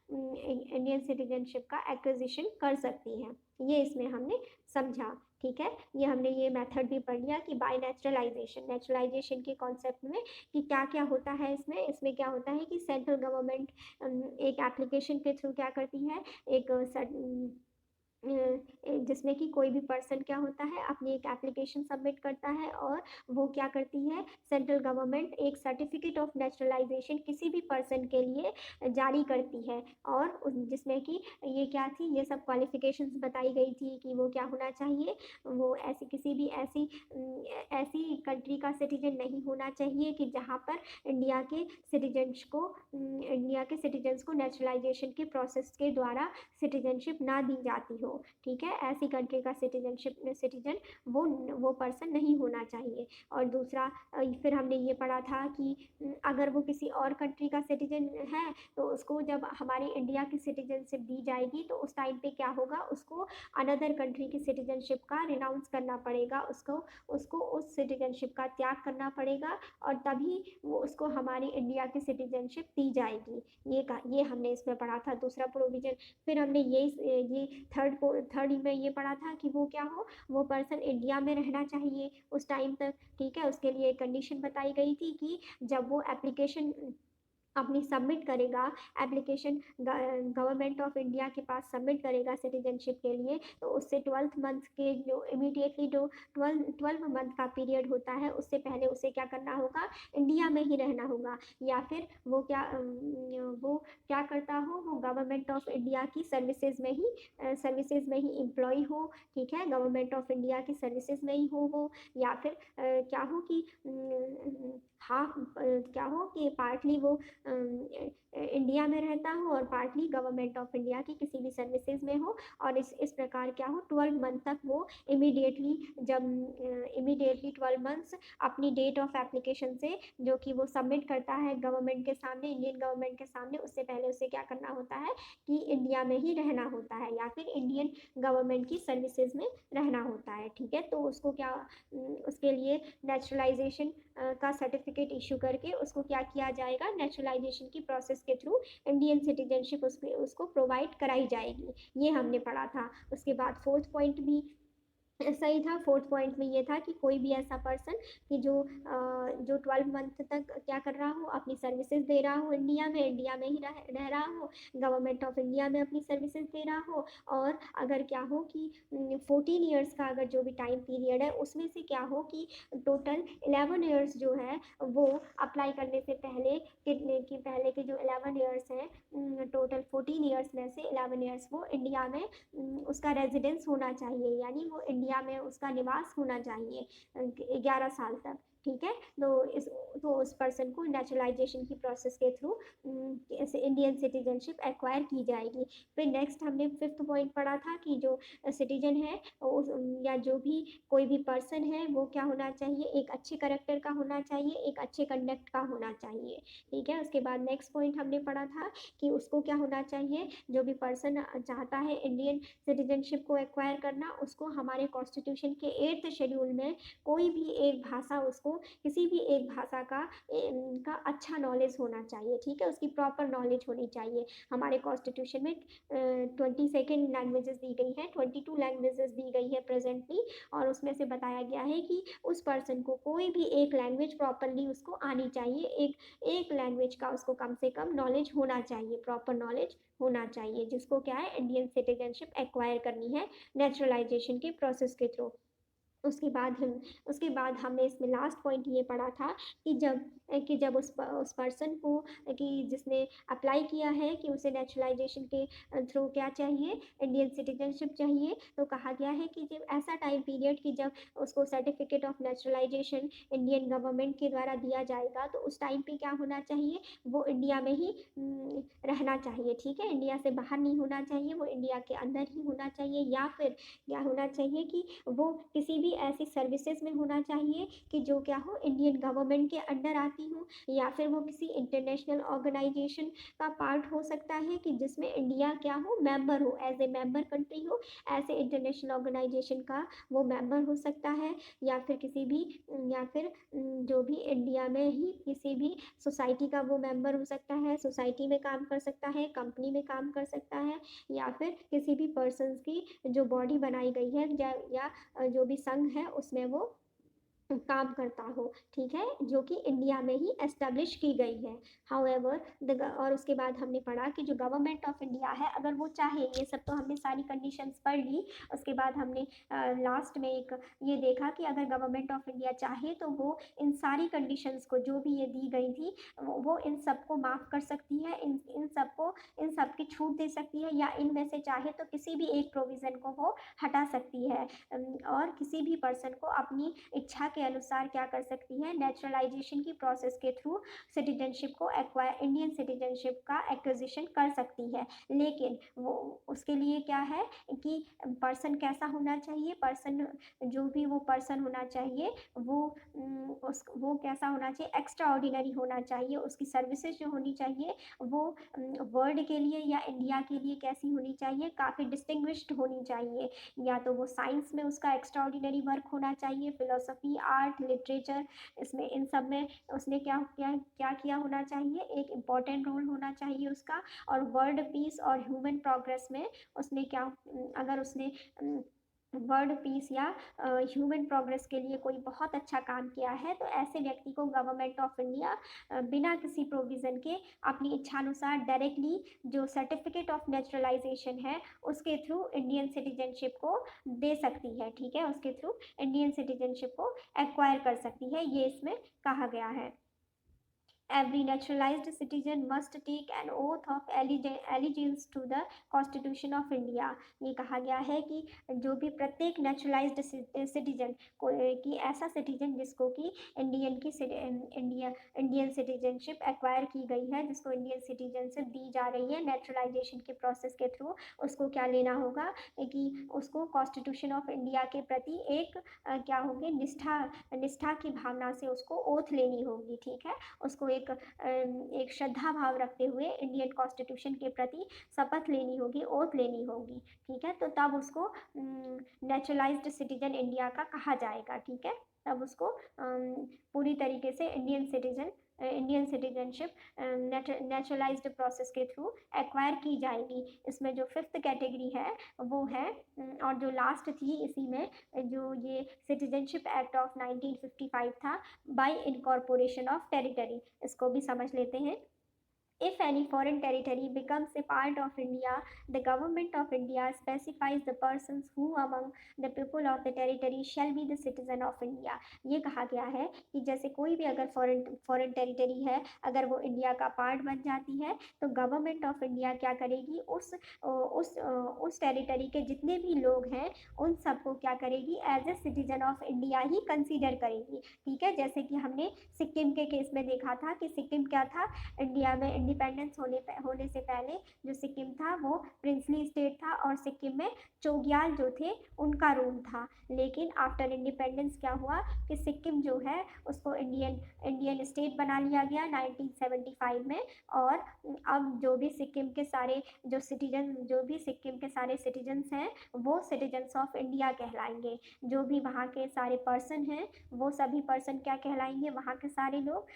इंडियन सिटीजनशिप का एक्विजिशन कर सकती है। ये इसमें हमने समझा। ठीक है, ये हमने ये मेथड भी पढ़ लिया कि बाय नेचुरलाइजेशन, नेचुरलाइजेशन के कॉन्सेप्ट में कि क्या क्या होता है इसमें क्या होता है कि सेंट्रल गवर्नमेंट एक एप्लीकेशन के थ्रू क्या करती है, एक जिसमें कि कोई भी पर्सन क्या होता है अपनी एक एप्लीकेशन सबमिट करता है और वो क्या करती है, सेंट्रल गवर्नमेंट एक सर्टिफिकेट ऑफ नेचुरलाइजेशन किसी भी पर्सन के लिए जारी करती है। और जिसमें कि ये क्या थी, ये सब क्वालिफिकेशंस बताई गई थी कि वो क्या होना चाहिए, वो ऐसी किसी भी ऐसी कंट्री का सिटीजन नहीं होना चाहिए कि जहाँ पर इंडिया के सिटीजन्स को नेचुरलाइजेशन के प्रोसेस के द्वारा सिटीजनशिप ना दी जाती हो। ठीक है, ऐसी कंट्री का सिटीजन वो पर्सन नहीं होना चाहिए। और दूसरा फिर हमने ये पढ़ा था कि अगर वो किसी और कंट्री का सिटीजन है तो उसको जब हमारी इंडिया की सिटीजनशिप दी जाएगी तो उस टाइम पे क्या होगा, उसको अनदर कंट्री की सिटीजनशिप का रिनाउंस करना पड़ेगा, उसको उस सिटीजनशिप का त्याग करना पड़ेगा और तभी वो उसको हमारी इंडिया की सिटीजनशिप दी जाएगी। ये हमने इसमें पढ़ा था दूसरा प्रोविजन। फिर हमने ये थर्ड में ये पढ़ा था कि वो क्या हो, वो पर्सन इंडिया में रहना चाहिए उस टाइम तक। ठीक है, उसके लिए एक कंडीशन बताई गई थी कि जब वो एप्लीकेशन अपनी सबमिट करेगा, एप्लीकेशन गवर्नमेंट ऑफ इंडिया के पास सबमिट करेगा सिटीजनशिप के लिए, तो उससे 12th मंथ के जो इमीडिएटली जो 12 मंथ का पीरियड होता है उससे पहले उसे क्या करना होगा, इंडिया में ही रहना होगा। या फिर वो क्या करता हो, वो गवर्नमेंट ऑफ इंडिया की सर्विसेज में ही एम्प्लॉय हो। ठीक है, गवर्नमेंट ऑफ इंडिया की सर्विसेज में ही हो वो, या फिर क्या हो कि क्या हो कि पार्टली वो इंडिया में रहता हो और पार्टली गवर्नमेंट ऑफ इंडिया की किसी भी सर्विसेज में हो। और इस प्रकार क्या हो, 12 मंथ तक वो इमीडिएटली 12 मंथ्स अपनी डेट ऑफ एप्लीकेशन से जो कि वो सबमिट करता है गवर्नमेंट के सामने, इंडियन गवर्नमेंट के सामने, उससे पहले उसे क्या करना होता है कि इंडिया में ही रहना होता है या फिर इंडियन गवर्नमेंट की सर्विसेज में रहना होता है। ठीक है, तो उसको क्या उसके लिए नेचुरलाइजेशन का सर्टिफिकेट इशू करके उसको क्या किया जाएगा, नेचुरलाइजेशन की प्रोसेस के थ्रू इंडियन सिटीजनशिप उसको प्रोवाइड कराई जाएगी। ये हमने पढ़ा था। उसके बाद फोर्थ पॉइंट भी सही था। फोर्थ पॉइंट में ये था कि कोई भी ऐसा पर्सन कि जो 12 मंथ तक क्या कर रहा हो, अपनी सर्विसेज दे रहा हो इंडिया में ही रह रहा हो, गवर्नमेंट ऑफ इंडिया में अपनी सर्विसेज दे रहा हो, और अगर क्या हो कि 14 ईयर्स का अगर जो भी टाइम पीरियड है उसमें से क्या हो कि टोटल 11 ईयर्स जो है वो अप्लाई करने से पहले पहले के जो 11 ईयर्स हैं, टोटल 14 ईयर्स में से 11 ईयर्स वो इंडिया में उसका रेजिडेंस होना चाहिए, यानी वो इंडिया में उसका निवास होना चाहिए 11 साल तक। ठीक है, तो उस पर्सन को नेचुरलाइजेशन की प्रोसेस के थ्रू इंडियन सिटीजनशिप एक्वायर की जाएगी। फिर नेक्स्ट हमने फिफ्थ पॉइंट पढ़ा था कि जो सिटीजन है या जो भी कोई भी पर्सन है वो क्या होना चाहिए, एक अच्छे करेक्टर का होना चाहिए, एक अच्छे कंडक्ट का होना चाहिए। ठीक है, उसके बाद नेक्स्ट पॉइंट हमने पढ़ा था कि उसको क्या होना चाहिए, जो भी पर्सन चाहता है इंडियन सिटीजनशिप को एक्वायर करना, उसको हमारे कॉन्स्टिट्यूशन के 8th शेड्यूल में कोई भी एक भाषा, उसको किसी भी एक भाषा का अच्छा नॉलेज होना चाहिए। ठीक है, उसकी प्रॉपर नॉलेज होनी चाहिए। हमारे कॉन्स्टिट्यूशन में 22 लैंग्वेजेस दी गई हैं, 22 लैंग्वेजेस दी गई है प्रेजेंटली, और उसमें से बताया गया है कि उस पर्सन को कोई भी एक लैंग्वेज प्रॉपरली उसको आनी चाहिए, एक लैंग्वेज का उसको कम से कम नॉलेज होना चाहिए, प्रॉपर नॉलेज होना चाहिए, जिसको क्या है इंडियन सिटीजनशिप एक्वायर करनी है नेचुरलाइजेशन के प्रोसेस के थ्रू। उसके बाद हमने इसमें लास्ट पॉइंट ये पढ़ा था कि जब उस पर्सन को कि जिसने अप्लाई किया है कि उसे नेचुरलाइजेशन के थ्रू क्या चाहिए, इंडियन सिटीजनशिप चाहिए, तो कहा गया है कि जब ऐसा टाइम पीरियड कि जब उसको certificate of naturalisation Indian government के द्वारा दिया जाएगा तो उस टाइम पे क्या होना चाहिए, वो इंडिया में ही रहना चाहिए। ठीक है, इंडिया से बाहर नहीं होना चाहिए, वो इंडिया के अंदर ही होना चाहिए, या फिर क्या होना चाहिए कि वो किसी भी ऐसी सर्विसेज में होना चाहिए कि जो क्या हो, इंडियन गवर्नमेंट के अंडर आती हो, या फिर वो किसी इंटरनेशनल ऑर्गेनाइजेशन का पार्ट हो सकता है कि जिसमें इंडिया क्या हो, मेंबर हो, एज ए मेंबर कंट्री हो, ऐसे इंटरनेशनल ऑर्गेनाइजेशन का वो मेंबर हो सकता है, या फिर किसी भी, या फिर जो भी इंडिया में ही किसी भी सोसाइटी का वो मेंबर हो सकता है, सोसाइटी में काम कर सकता है, कंपनी में काम कर सकता है, या फिर किसी भी पर्सन्स की जो बॉडी बनाई गई है, या जो भी संघ है उसमें वो काम करता हो, ठीक है, जो कि इंडिया में ही एस्टेब्लिश की गई है। हाउएवर और उसके बाद हमने पढ़ा कि जो गवर्नमेंट ऑफ इंडिया है, अगर वो चाहे, ये सब तो हमने सारी कंडीशंस पढ़ ली। उसके बाद हमने लास्ट में एक ये देखा कि अगर गवर्नमेंट ऑफ इंडिया चाहे तो वो इन सारी कंडीशंस को, जो भी ये दी गई थी, वो इन सबको माफ़ कर सकती है, इन सबको, इन सब की छूट दे सकती है, या इनमें से चाहे तो किसी भी एक प्रोविज़न को वो हटा सकती है, और किसी भी पर्सन को अपनी इच्छा के अनुसार क्या कर सकती है, नेचुरलाइजेशन की प्रोसेस के थ्रू सिटीजनशिप को एक्वायर, इंडियन सिटीजनशिप का एक्विजिशन कर सकती है। लेकिन वो उसके लिए क्या है कि पर्सन कैसा होना चाहिए, पर्सन जो भी वो पर्सन होना चाहिए वो वो कैसा होना चाहिए, एक्स्ट्रा ऑर्डिनरी होना चाहिए, उसकी सर्विसेज जो होनी चाहिए वो वर्ल्ड के लिए या इंडिया के लिए कैसी होनी चाहिए, काफ़ी डिस्टिंग्विश्ड होनी चाहिए। या तो वो साइंस में उसका एक्स्ट्रा ऑर्डिनरी वर्क होना चाहिए, फिलोसफी, आर्ट, लिटरेचर, इसमें इन सब में उसने क्या क्या क्या किया होना चाहिए, एक इम्पॉर्टेंट रोल होना चाहिए उसका। और वर्ल्ड पीस और ह्यूमन प्रोग्रेस में उसने क्या, अगर उसने वर्ल्ड पीस या ह्यूमन प्रोग्रेस के लिए कोई बहुत अच्छा काम किया है, तो ऐसे व्यक्ति को गवर्नमेंट ऑफ इंडिया बिना किसी प्रोविज़न के अपनी इच्छानुसार डायरेक्टली जो सर्टिफिकेट ऑफ नेचुरलाइजेशन है उसके थ्रू इंडियन सिटीजनशिप को दे सकती है, ठीक है, उसके थ्रू इंडियन सिटीजनशिप को एक्वायर कर सकती है, ये इसमें कहा गया है। Every naturalized citizen must take an oath of allegiance to the Constitution of India। ये कहा गया है कि जो भी प्रत्येक नेचुरलाइज्ड सिटीजन को कि ऐसा सिटीजन जिसको कि इंडियन सिटीजनशिप एक्वायर की गई है, जिसको इंडियन सिटीजनशिप दी जा रही है नेचुरलाइजेशन के प्रोसेस के थ्रू, उसको क्या लेना होगा कि उसको कॉन्स्टिट्यूशन ऑफ इंडिया के प्रति एक क्या होगी, निष्ठा की भावना से उसको ओथ लेनी होगी, ठीक है, उसको एक श्रद्धा भाव रखते हुए इंडियन कॉन्स्टिट्यूशन के प्रति शपथ लेनी होगी, ओथ लेनी होगी, ठीक है, तो तब उसको नेचुरलाइज्ड सिटीजन इंडिया का कहा जाएगा, ठीक है, तब उसको पूरी तरीके से इंडियन सिटीजनशिप नेचुरलाइज्ड प्रोसेस के थ्रू एक्वायर की जाएगी। इसमें जो 5th कैटेगरी है वो है, और जो लास्ट थी इसी में, जो ये सिटीजनशिप एक्ट ऑफ 1955 था, बाय इनकॉर्पोरेशन ऑफ टेरिटरी, इसको भी समझ लेते हैं। If any foreign territory becomes a part of India, the government of India specifies the persons who among the people of the territory shall be the citizen of India। ये कहा गया है कि जैसे कोई भी अगर फॉरेन टेरिटरी है, अगर वो इंडिया का पार्ट बन जाती है, तो गवर्नमेंट ऑफ इंडिया क्या करेगी, उस टेरिटरी के जितने भी लोग हैं उन सबको क्या करेगी, as a citizen of India ही कंसीडर करेगी, ठीक है। जैसे कि हमने सिक्किम के केस में देखा था कि सिक्किम क्या था, इंडिया में इंडिपेंडेंस होने से पहले जो सिक्किम था वो प्रिंसली स्टेट था, और सिक्किम में चोग्याल जो थे उनका रूल था। लेकिन आफ्टर इंडिपेंडेंस क्या हुआ कि सिक्किम जो है उसको इंडियन स्टेट बना लिया गया 1975 में, और अब जो भी सिक्किम के सारे सिटीजन्स हैं वो सिटीजन्स ऑफ इंडिया कहलाएंगे। जो भी वहाँ के सारे पर्सन हैं वो सभी पर्सन क्या कहलाएंगे, वहाँ के सारे लोग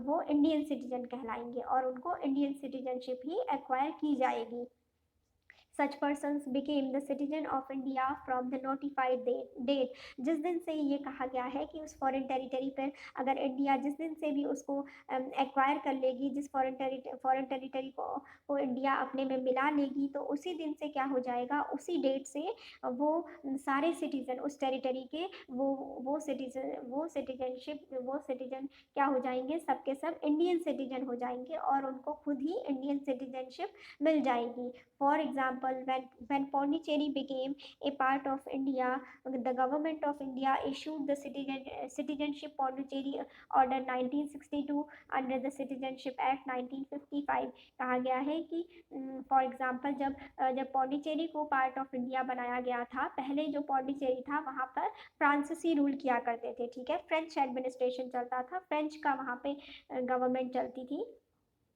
वो इंडियन सिटीजन कहलाएंगे, और उनको इंडियन सिटीजनशिप ही एक्वायर की जाएगी। Such persons became the citizen of India from the notified date। जिस दिन से ये कहा गया है कि उस फॉरेन टेरिटरी पर अगर इंडिया जिस दिन से भी उसको एक्वायर कर लेगी, जिस फॉरेन टेरिटरी को इंडिया अपने में मिला लेगी, तो उसी दिन से क्या हो जाएगा, उसी डेट से वो सारे सिटीजन उस टेरिटरी के वो सिटीजन क्या हो जाएंगे, सबके सब इंडियन सिटीजन हो जाएंगे, और उनको खुद ही इंडियन सिटीजनशिप मिल जाएगी। For example example, when Pondicherry became a part of India, the government of India issued the Citizenship Pondicherry Order 1962 under the Citizenship Act 1955। कहा गया है कि फॉर एग्जाम्पल जब पौंडीचेरी को पार्ट ऑफ इंडिया बनाया गया था, पहले जो पौंडीचेरी था वहाँ पर फ्रांसीसी रूल किया करते थे, ठीक है, फ्रेंच एडमिनिस्ट्रेशन चलता था, फ्रेंच का वहाँ पे गवर्नमेंट चलती थी।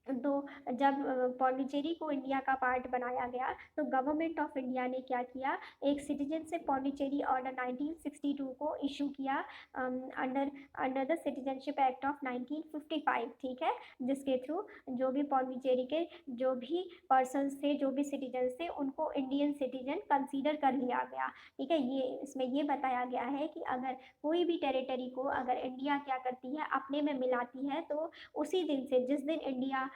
तो जब पौंडीचेरी को इंडिया का पार्ट बनाया गया तो गवर्नमेंट ऑफ इंडिया ने क्या किया, एक सिटीजनशिप पौंडीचेरी ऑर्डर 1962 को इशू किया under under the citizenship act of 1955, ठीक है, जिसके थ्रू जो भी पौंडीचेरी के जो भी पर्सन्स थे, जो भी सिटीजन थे, उनको इंडियन सिटीजन कंसीडर कर लिया गया, ठीक है। ये इसमें ये बताया गया है कि अगर कोई भी टेरिटरी को अगर इंडिया क्या करती है, अपने में मिलाती है, तो उसी दिन से, जिस दिन इंडिया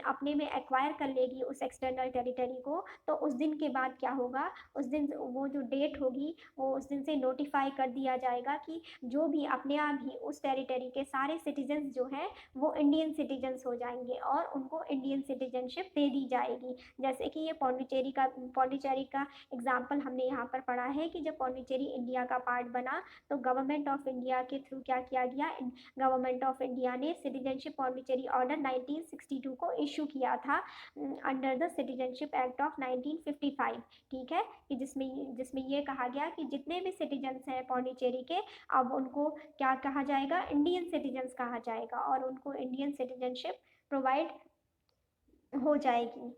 अपने में एक्वायर कर लेगी उस एक्सटर्नल टेरिटरी को, तो उस दिन के बाद क्या होगा, उस दिन वो जो डेट होगी वो उस दिन से नोटिफाई कर दिया जाएगा कि जो भी अपने आप ही उस टेरिटरी के सारे सिटीजन्स जो हैं वो इंडियन सिटीजन्स हो जाएंगे और उनको इंडियन सिटीजनशिप दे दी जाएगी। जैसे कि ये पौंडीचेरी का एग्जाम्पल हमने यहाँ पर पढ़ा है कि जब पौंडीचेरी इंडिया का पार्ट बना तो गवर्नमेंट ऑफ इंडिया के थ्रू क्या किया गया, गवर्नमेंट ऑफ इंडिया ने सिटीजनशिप पौंडीचेरी ऑर्डर 1962 को इशू किया था under the citizenship act of 1955, ठीक है, कि जिसमें ये कहा गया कि जितने भी सिटीजन्स हैं पौंडीचेरी के, अब उनको क्या कहा जाएगा, इंडियन सिटीजन्स कहा जाएगा और उनको इंडियन सिटीजनशिप प्रोवाइड हो जाएगी।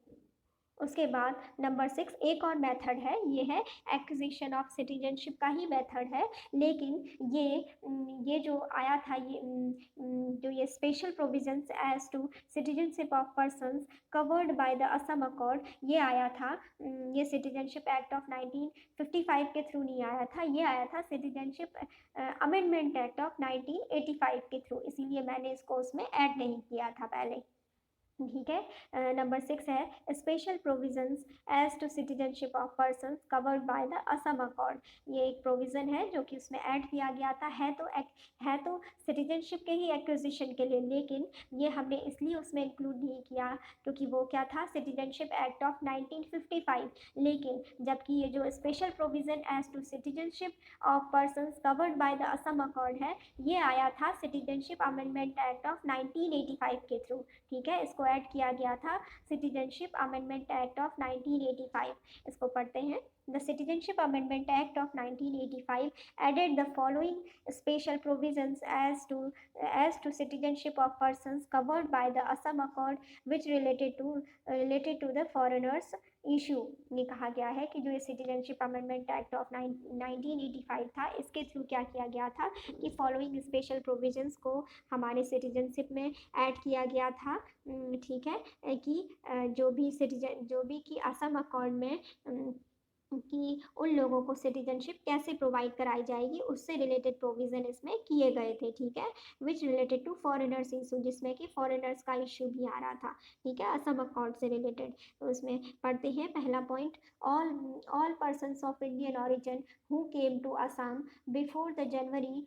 उसके बाद नंबर 6 एक और मेथड है, ये है एक्विजिशन ऑफ सिटीजनशिप का ही मेथड है, लेकिन ये जो आया था, ये special provisions as to citizenship of persons covered by the Assam accord, ये आया था, ये सिटीजनशिप एक्ट ऑफ 1955 के थ्रू नहीं आया था, ये आया था सिटीजनशिप अमेंडमेंट एक्ट ऑफ 1985 के थ्रू, इसीलिए मैंने इसको उसमें ऐड नहीं किया था पहले, ठीक है। नंबर 6 है special provisions as to citizenship of persons covered by the Assam accord, ये एक प्रोविज़न है जो कि उसमें ऐड किया गया था, है तो सिटीजनशिप के ही एक्विजिशन के लिए, लेकिन ये हमने इसलिए उसमें इंक्लूड नहीं किया क्योंकि वो क्या था, सिटीजनशिप एक्ट ऑफ 1955, लेकिन जबकि ये जो special provision as to citizenship of persons covered by the Assam accord है, ये आया था सिटीजनशिप अमेंडमेंट एक्ट ऑफ 1985 के थ्रू, ठीक है, इसको ऐड किया गया था सिटीजनशिप अमेंडमेंट एक्ट ऑफ 1985। इसको पढ़ते हैं। The Citizenship Amendment Act of 1985 added the following special provisions as to citizenship of persons covered by the Assam Accord, which related to the foreigners issue। ये कहा गया है कि जो ये सिटीजनशिप अमेंडमेंट एक्ट ऑफ 1985 था, इसके थ्रू क्या किया गया था कि फॉलोइंग स्पेशल प्रोविजंस को हमारे सिटीजनशिप में ऐड किया गया था, ठीक है, कि जो भी कि असम अकॉर्ड में कि उन लोगों को सिटीजनशिप कैसे प्रोवाइड कराई जाएगी, उससे रिलेटेड प्रोविज़न इसमें किए गए थे, ठीक है, which related to foreigners issue, जिसमें कि फॉरेनर्स का इशू भी आ रहा था, ठीक है, असम अकॉर्ड से रिलेटेड। तो उसमें पढ़ते हैं पहला point, all persons of Indian origin who came to Assam before the January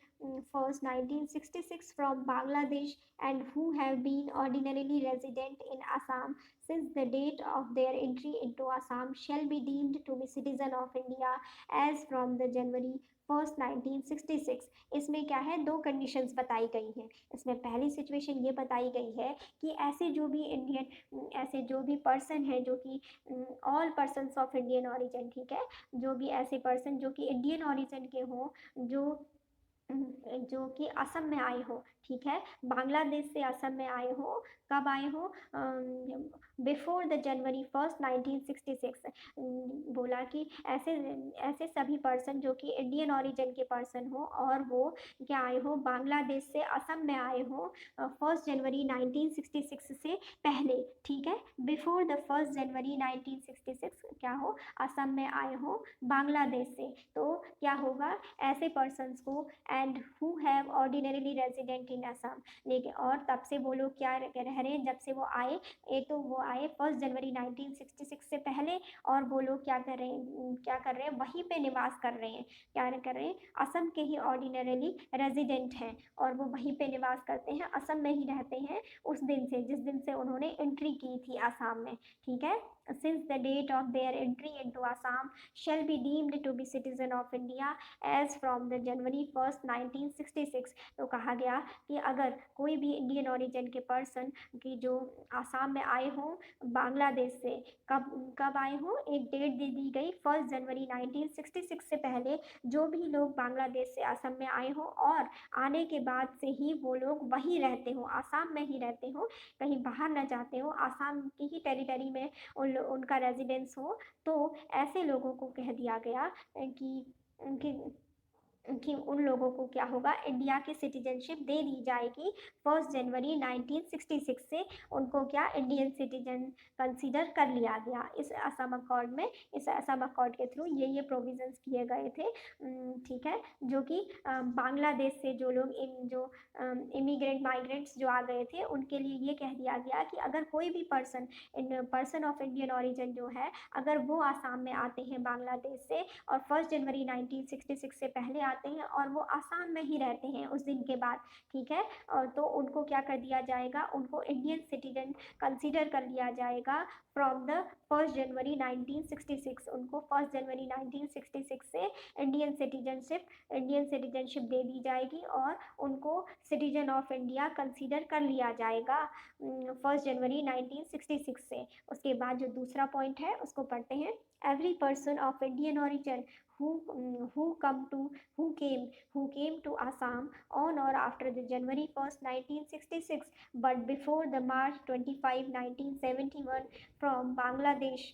1st 1966 from Bangladesh and who have been ordinarily resident in Assam since the date of their entry into Assam shall be deemed to be citizen of India as from the January 1st 1966। इसमें क्या है, दो conditions बताई गई हैं। इसमें पहली situation ये बताई गई है कि ऐसे जो भी पर्सन है जो कि all persons of Indian origin, ठीक है, जो भी ऐसे पर्सन जो कि इंडियन ऑरिजिन के हों, जो कि असम में आए हो, ठीक है, बांग्लादेश से असम में आए हो, कब आए हो, बिफोर द जनवरी 1st 1966। बोला कि ऐसे सभी पर्सन जो कि इंडियन ऑरिजिन के पर्सन हो और वो क्या आए हो, बांग्लादेश से असम में आए हो 1 जनवरी 1966 से पहले, ठीक है, बिफोर द 1 जनवरी 1966 क्या हो, असम में आए हो बांग्लादेश से, तो क्या होगा, ऐसे पर्सन्स को and who have ordinarily resident इन असम। लेकिन और तब से वो लोग क्या रह रहे हैं, जब से वो आए, तो वो आए 1 जनवरी 1966 से पहले, और वो लोग क्या कर रहे हैं, वहीं पे निवास कर रहे हैं, क्या कर रहे हैं, असम के ही ऑर्डिनरीली रेजिडेंट हैं, और वो वहीं पे निवास करते हैं, असम में ही रहते हैं उस दिन से, जिस दिन से उन्होंने एंट्री की थी आसाम में। ठीक है, since the date of their entry into Assam shall be deemed to be citizen of India as from the January 1, 1966। तो कहा गया कि अगर कोई भी इंडियन ओरिजिन के पर्सन की जो आसाम में आए हों बांग्लादेश से, कब कब आए हों, एक डेट दे दी गई 1 जनवरी 1966 से पहले जो भी लोग बांग्लादेश से असम में आए हों और आने के बाद से ही वो लोग वहीं रहते हों, आसाम में ही रहते हों, कहीं बाहर ना जाते हो, आसाम की ही टेरिटरी में उनका रेजिडेंस हो, तो ऐसे लोगों को कह दिया गया कि कि उन लोगों को क्या होगा, इंडिया की सिटीजनशिप दे दी जाएगी 1 जनवरी 1966 से, उनको क्या इंडियन सिटीजन कंसीडर कर लिया गया इस असम अकॉर्ड में। इस असम अकॉर्ड के थ्रू ये प्रोविजंस किए गए थे। ठीक है, जो कि बांग्लादेश से जो लोग जो माइग्रेंट्स जो आ गए थे उनके लिए ये कह दिया गया कि अगर कोई भी पर्सन ऑफ इंडियन ओरिजिन जो है, अगर वो आसाम में आते हैं बांग्लादेश से और 1 जनवरी 1966 से पहले आते हैं और वो आसाम में ही रहते हैं उस दिन के बाद, ठीक है, और तो उनको क्या कर दिया जाएगा, उनको इंडियन सिटीजन कंसीडर कर लिया जाएगा फ्रॉम द 1 जनवरी 1966। उनको 1 जनवरी 1966 से इंडियन सिटीजनशिप दे दी जाएगी और उनको सिटीजन ऑफ इंडिया कंसीडर कर लिया जाएगा 1 जनवरी 1966 से। उसके बाद जो दूसरा पॉइंट है उसको पढ़ते हैं। Every person of Indian origin who came to Assam on or after the January 1, 1966 but before the March 25, 1971 from Bangladesh।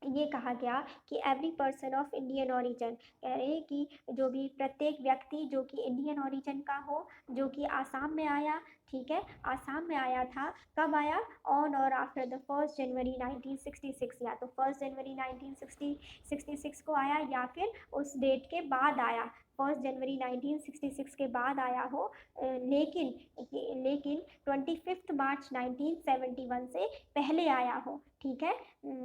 ये कहा गया कि every person of Indian origin, कह रहे हैं कि जो भी प्रत्येक व्यक्ति जो कि इंडियन ओरिजिन का हो, जो कि आसाम में आया, ठीक है, आसाम में आया था, कब आया, ऑन और आफ्टर द 1 जनवरी 1966, या तो 1 जनवरी 1966 को आया या फिर उस डेट के बाद आया, 1 जनवरी 1966 के बाद आया हो, लेकिन 25 मार्च 1971 से पहले आया हो। ठीक है,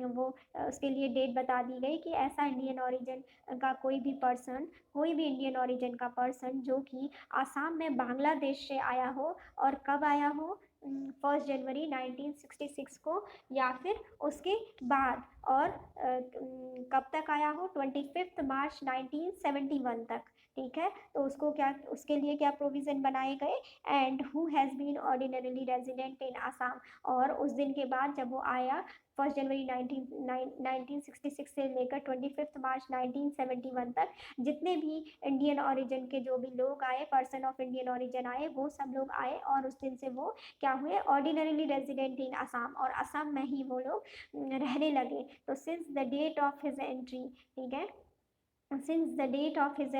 वो उसके लिए डेट बता दी गई कि ऐसा इंडियन ओरिजिन का कोई भी इंडियन ओरिजिन का पर्सन जो कि आसाम में बांग्लादेश से आया हो और कब आया हो, 1 जनवरी 1966 को या फिर उसके बाद, और कब तक आया हो, 25 मार्च 1971 तक। ठीक है, तो उसके लिए क्या प्रोविज़न बनाए गए, and who has been ordinarily resident in Assam, और उस दिन के बाद जब वो आया 1 जनवरी 1966 से लेकर 25 मार्च 1971 तक, जितने भी इंडियन ओरिजिन के जो भी लोग आए, पर्सन ऑफ इंडियन ओरिजिन आए, वो सब लोग आए और उस दिन से वो क्या हुए, ऑर्डिनरीली रेजिडेंट इन आसाम, और असम में ही वो लोग रहने लगे। तो since the date of his entry, ठीक है, since the date of his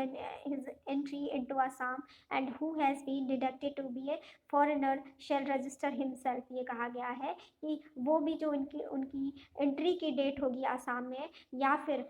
entry into Assam and who has been deducted to be a foreigner shall register himself। ये कहा गया है कि वो भी जो उनकी एंट्री की डेट होगी आसाम में, या फिर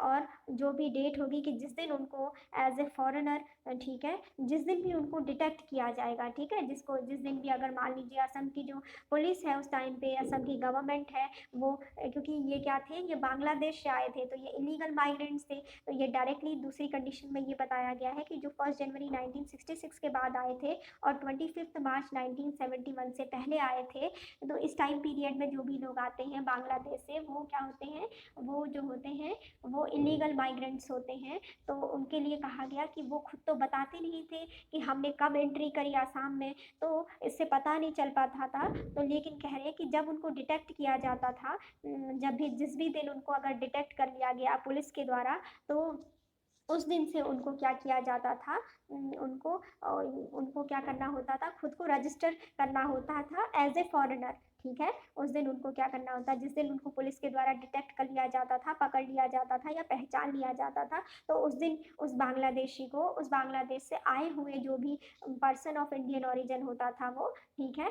और जो भी डेट होगी कि जिस दिन उनको एज ए फॉरेनर, ठीक है, जिस दिन भी उनको डिटेक्ट किया जाएगा, ठीक है, जिस दिन भी अगर मान लीजिए असम की जो पुलिस है उस टाइम पे, असम की गवर्नमेंट है वो, क्योंकि ये क्या थे, ये बांग्लादेश से आए थे, तो ये इलीगल माइग्रेंट्स थे, तो ये डायरेक्टली दूसरी कंडीशन में ये बताया गया है कि जो 1 जनवरी 1966 के बाद आए थे और 25 मार्च 1971 से पहले आए थे, तो इस टाइम पीरियड में जो भी लोग आते हैं बांग्लादेश से, वो क्या होते हैं, वो जो होते हैं वो इलीगल माइग्रेंट्स होते हैं। तो उनके लिए कहा गया कि वो खुद तो बताते नहीं थे कि हमने कब एंट्री करी आसाम में, तो इससे पता नहीं चल पाता था, तो लेकिन कह रहे हैं कि जब उनको डिटेक्ट किया जाता था, जब भी जिस भी दिन उनको अगर डिटेक्ट कर लिया गया पुलिस के द्वारा, तो उस दिन से उनको क्या किया जाता था, उनको क्या करना होता था, खुद को रजिस्टर करना होता था एज ए फॉरेनर। ठीक है। उस दिन उनको क्या करना होता है, जिस दिन उनको पुलिस के द्वारा डिटेक्ट कर लिया जाता था, पकड़ लिया जाता था या पहचान लिया जाता था, तो उस दिन उस बांग्लादेशी को, उस बांग्लादेश से आए हुए जो भी पर्सन ऑफ इंडियन ऑरिजिन होता था वो, ठीक है,